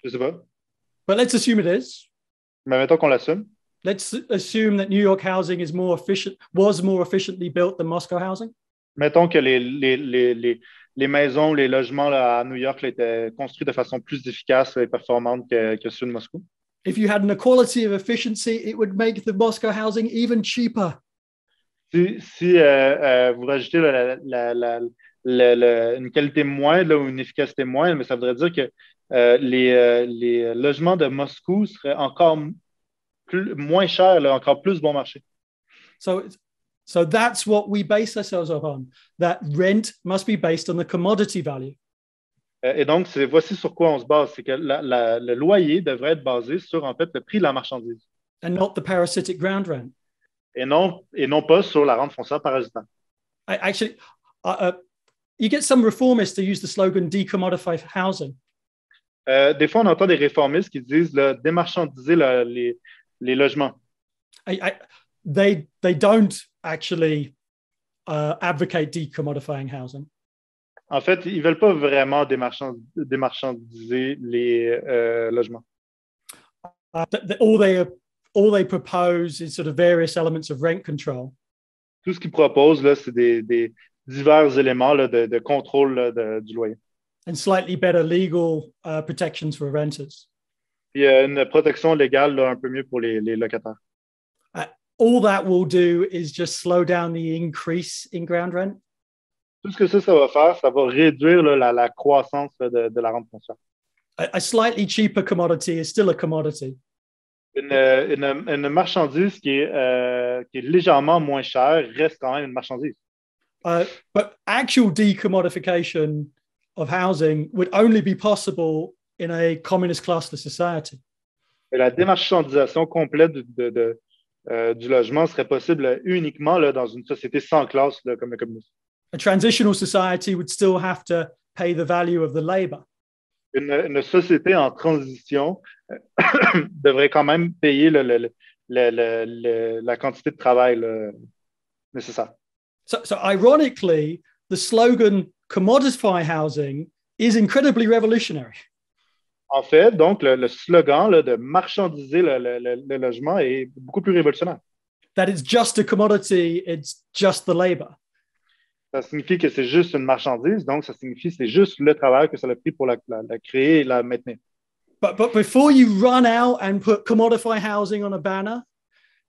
Je ne sais pas. But let's assume it is. Mais mettons qu'on l'assume. Let's assume that New York housing was more efficiently built than Moscow housing. Mettons que les maisons, les logements là, à New York là, étaient construits de façon plus efficace et performante que ceux de Moscou. If you had an equality of efficiency, it would make the Moscow housing even cheaper. Si vous rajoutez une qualité moindre là, ou une efficacité moindre, mais ça voudrait dire que les logements de Moscou seraient encore moins chers, là, encore plus bon marché. So that's what we base ourselves upon. That rent must be based on the commodity value. Et donc, voici sur quoi on se base. C'est que le loyer devrait être basé sur, en fait, le prix de la marchandise. And not the parasitic ground rent. Et non pas sur la rente foncière parasitaire. Actually, you get some reformists to use the slogan decommodify housing. Des fois, on entend des réformistes qui disent démarchandiser les logements. They don't actually advocate decommodifying housing. En fait, ils ne veulent pas vraiment démarchandiser les logements. All they propose is sort of various elements of rent control. Tout ce qu'ils proposent, là, c'est des divers éléments là, de contrôle là, du loyer. And slightly better legal protections for renters. Puis une protection légale là, un peu mieux pour les locataires. All that will do is just slow down the increase in ground rent. Tout ce que ça va faire, ça va réduire là, la croissance là, de la rente foncière. A slightly cheaper commodity is still a commodity. Une marchandise qui est légèrement moins chère reste quand même une marchandise. But actual decommodification of housing would only be possible in a communist classless society. Et la démarchandisation complète du logement serait possible uniquement là, dans une société sans classe là, comme le communisme. A transitional society would still have to pay the value of the labor. Une société en transition devrait quand même payer la quantité de travail là, nécessaire. So ironically, the slogan commodify housing is incredibly revolutionary. En fait, donc, le slogan là, de marchandiser le logement est beaucoup plus révolutionnaire. That it's just a commodity, it's just the labor. Ça signifie que c'est juste une marchandise, donc ça signifie que c'est juste le travail que ça a pris pour la créer et la maintenir. But before you run out and put commodify housing on a banner,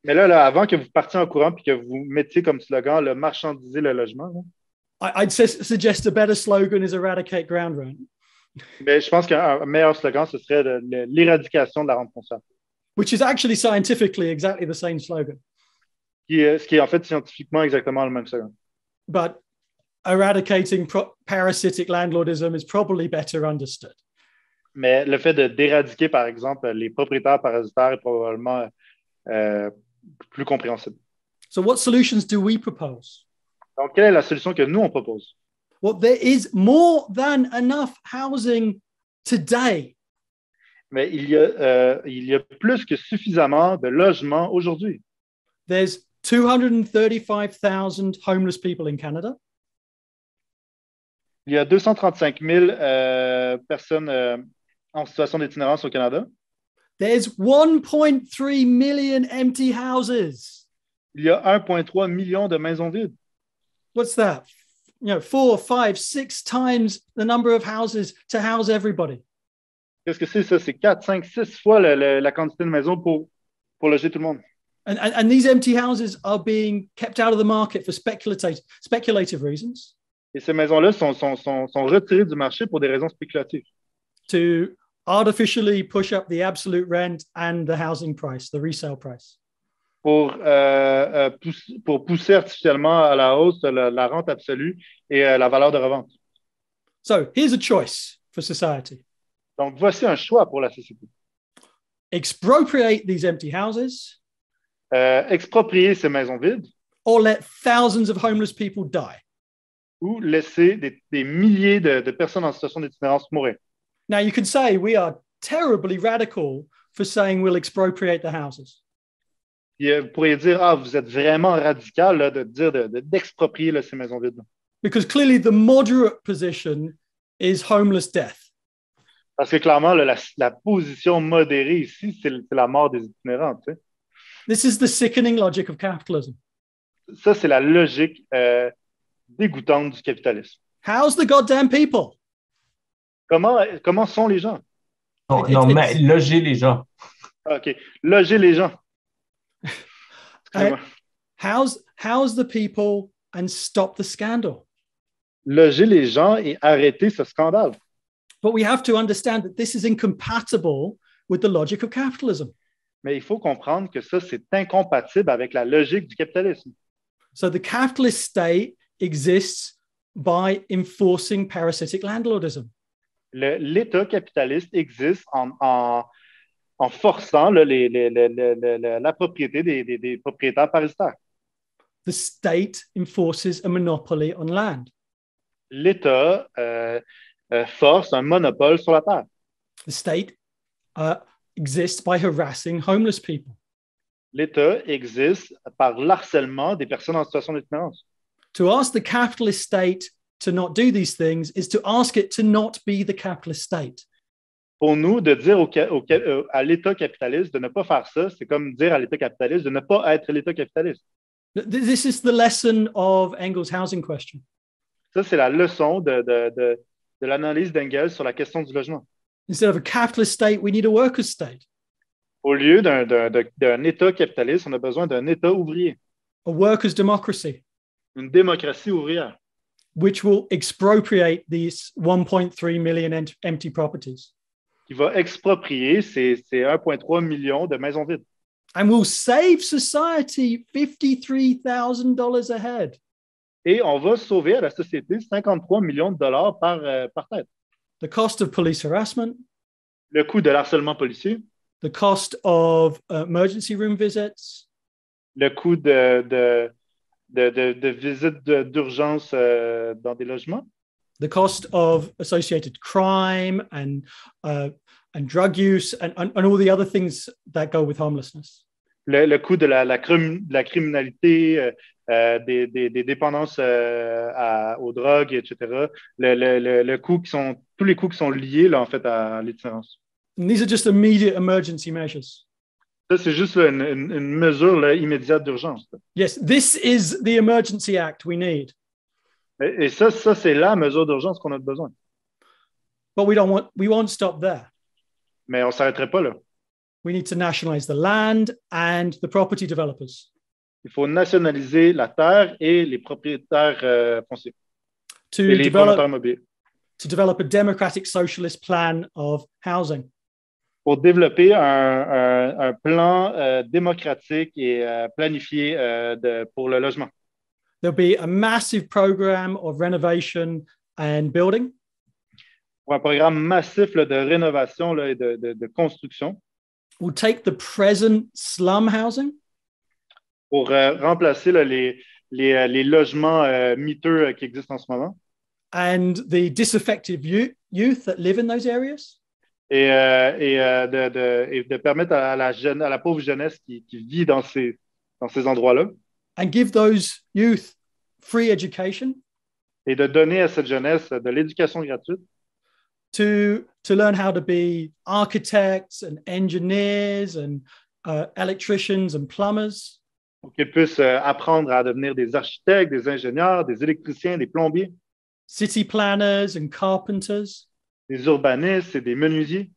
Mais là, avant que vous partiez en courant et que vous mettiez comme slogan le marchandiser le logement, là, I'd suggest a better slogan is eradicate ground rent. mais je pense qu'un meilleur slogan, ce serait l'éradication de la rente foncière. Which is actually scientifically exactly the same slogan. Ce qui est en fait scientifiquement exactement le même slogan. But eradicating parasitic landlordism is probably better understood. Mais le fait d'éradiquer, par exemple, les propriétaires parasitaires est probablement plus compréhensible. So what solutions do we propose? Donc, quelle est la solution que nous, on propose? Well, there is more than enough housing today. Mais il y a plus que suffisamment de logements aujourd'hui. There's 235,000 homeless people in Canada. Il y a 235 000 personnes en situation d'itinérance au Canada. There's 1.3 million empty houses. Il y a 1,3 million de maisons vides. What's that? 4, 5, 6 times the number of houses to house everybody. Qu'est-ce que c'est ça? C'est 4, 5, 6 fois la quantité de maisons pour loger tout le monde. And these empty houses are being kept out of the market for speculative reasons. Et ces maisons-là sont retirées du marché pour des raisons spéculatives. To artificially push up the absolute rent and the housing price, the resale price. Pour pousser artificiellement à la hausse la rente absolue et la valeur de revente. So here's a choice for society. Donc, voici un choix pour la société. Expropriate these empty houses. Exproprier ces maisons vides. Or let thousands of homeless people die. Ou laisser des milliers de personnes en situation d'itinérance mourir. Now you could say we are terribly radical for saying we'll expropriate the houses. Et vous pourriez dire, vous êtes vraiment radical là, de dire d'exproprier ces maisons vides. Because clearly the moderate position is homeless death. Parce que clairement, là, la position modérée ici, c'est la mort des itinérants. Tu sais. This is the sickening logic of capitalism. Ça, c'est la logique dégoûtante du capitalisme. How's the goddamn people? Comment sont les gens? Non, mais loger les gens. OK. Loger les gens. How's the people and stop the scandal? Loger les gens et arrêter ce scandale. But we have to understand that this is incompatible with the logic of capitalism. Mais il faut comprendre que ça, c'est incompatible avec la logique du capitalisme. So the capitalist state exists by enforcing parasitic landlordism. L'État capitaliste existe en forçant la propriété des propriétaires parasitaires. The state enforces a monopoly on land. L'État force un monopole sur la terre. The state exists by harassing homeless people. L'État existe par l'harcèlement des personnes en situation d'itinérance. To ask the capitalist state to not do these things is to ask it to not be the capitalist state. Pour nous, de dire à l'État capitaliste de ne pas faire ça, c'est comme dire à l'État capitaliste de ne pas être l'État capitaliste. This is the lesson of Engels' housing question. Ça, c'est la leçon de l'analyse d'Engels sur la question du logement. Instead of a capitalist state, we need a workers' state. Au lieu d'un État capitaliste, on a besoin d'un État ouvrier, A workers' democracy, une démocratie ouvrière, which will expropriate these 1.3 million empty properties. qui va exproprier ces 1,3 million de maisons vides. And will save society $53,000 a head. Et on va sauver à la société 53 millions de dollars par tête. The cost of police harassment, Le coût de l'harcèlement policier, the cost of emergency room visits, le coût de visites d'urgence dans des logements, the cost of associated crime and drug use and all the other things that go with homelessness. le coût de la criminalité, des dépendances aux drogues, etc. Le coût tous les coûts qui sont liés là, en fait, à l'itinérance. And these are just immediate emergency measures. Ça, c'est juste là, une mesure là, immédiate d'urgence. Yes, this is the emergency act we need. Et ça, c'est la mesure d'urgence qu'on a besoin. But we won't stop there. Mais on ne s'arrêterait pas là. We need to nationalize the land and the property developers. Il faut nationaliser la terre et les propriétaires fonciers To et les promoteurs immobiliers to develop a democratic socialist plan of housing. pour développer un plan démocratique et planifié pour le logement. There'll be a massive program of renovation and building. Pour un programme massif là, de rénovation là, et de construction We'll take the present slum housing pour remplacer là, les logements miteux qui existent en ce moment and the disaffected youth that live in those areas et de permettre à la pauvre jeunesse qui vit dans ces endroits-là and give those youth free education et de donner à cette jeunesse de l'éducation gratuite to learn how to be architects and engineers and electricians and plumbers. pour qu'ils puissent apprendre à devenir des architectes, des ingénieurs, des électriciens, des plombiers, City planners and carpenters, des urbanistes et des menuisiers,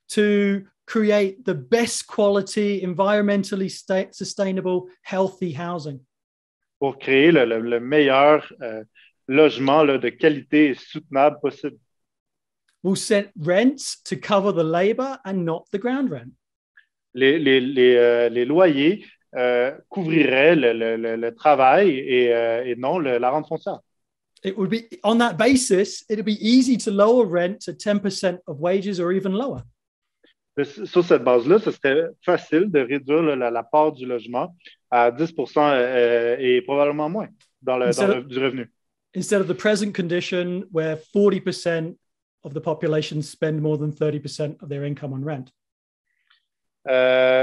to create the best quality, environmentally sustainable, healthy housing. pour créer le meilleur logement là, de qualité et soutenable possible. We'll set rents to cover the labor and not the ground rent. Les loyers couvriraient le travail et non la rente foncière. It would be on that basis, it'd be easy to lower rent to 10% of wages or even lower. Sur cette base-là, ce serait facile de réduire la part du logement à 10% et probablement moins du revenu. Instead of the present condition where 40% of the population spend more than 30% of their income on rent.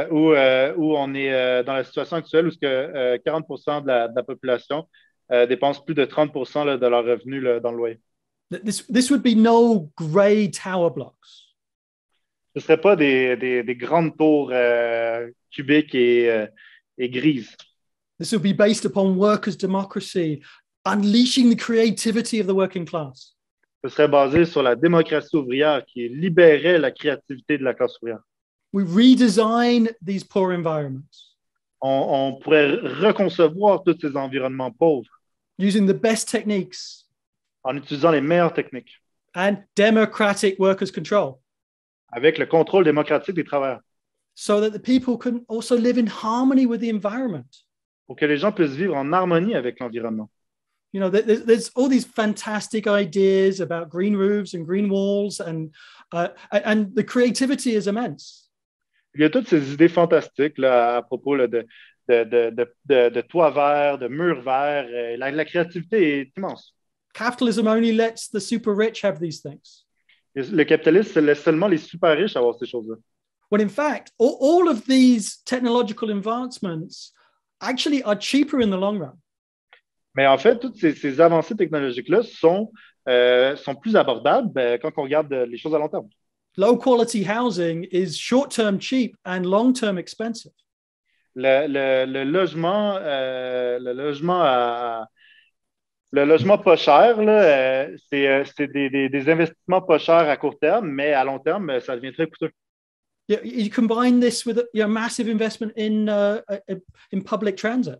Où on est dans la situation actuelle où 40% de la population dépense plus de 30% là, de leur revenu là, dans le loyer. This would be no grey tower blocks. Ce ne seraient pas des grandes tours cubiques et grises. This would be based upon workers' democracy, unleashing the creativity of the working class. Ce serait basé sur la démocratie ouvrière qui libérait la créativité de la classe ouvrière. We redesign these poor environments. On pourrait reconcevoir tous ces environnements pauvres using the best techniques en utilisant les meilleures techniques and democratic workers' control avec le contrôle démocratique des travailleurs so that the people can also live in harmony with the environment. Pour que les gens puissent vivre en harmonie avec l'environnement. You know, there's all these fantastic ideas about green roofs and green walls and the creativity is immense. Il y a toutes ces idées fantastiques là, à propos là, de toits verts, de murs verts. La créativité est immense. Capitalism only lets the super rich have these things. Le capitalisme laisse seulement les super riches avoir ces choses-là. when in fact, all of these technological advancements actually are cheaper in the long run. Mais en fait, toutes ces avancées technologiques-là sont plus abordables quand on regarde les choses à long terme. Low quality housing is short-term cheap and long-term expensive. Le logement pas cher, là, c'est des investissements pas chers à court terme, mais à long terme, ça devient très coûteux. You combine this with a massive investment in public transit.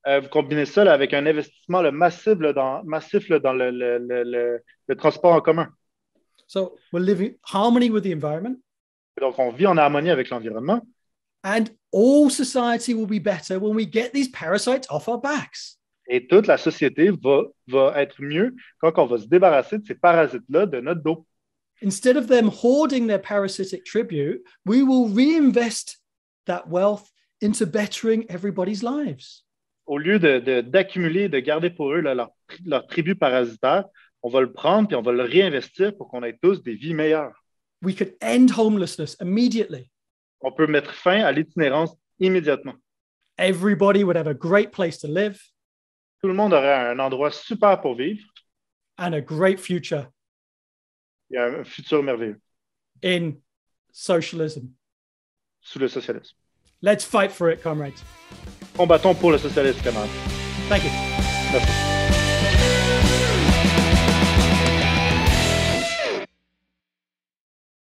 Vous combinez ça là, avec un investissement massif dans le transport en commun. So we're living harmony with the environment. Donc, on vit en harmonie avec l'environnement. And all society will be better when we get these parasites off our backs. Et toute la société va être mieux quand on va se débarrasser de ces parasites-là de notre dos. Instead of them hoarding their parasitic tribute, we will reinvest that wealth into bettering everybody's lives. Au lieu d'accumuler, de garder pour eux là, leur tribu parasitaire, on va le prendre et on va le réinvestir pour qu'on ait tous des vies meilleures. We could end homelessness immediately. On peut mettre fin à l'itinérance immédiatement. Everybody would have a great place to live. Tout le monde aurait un endroit super pour vivre. And a great future. Et un futur merveilleux. In socialism. Sous le socialisme. Let's fight for it, comrades. Combattons pour le socialisme, camarades. Thank you. Merci.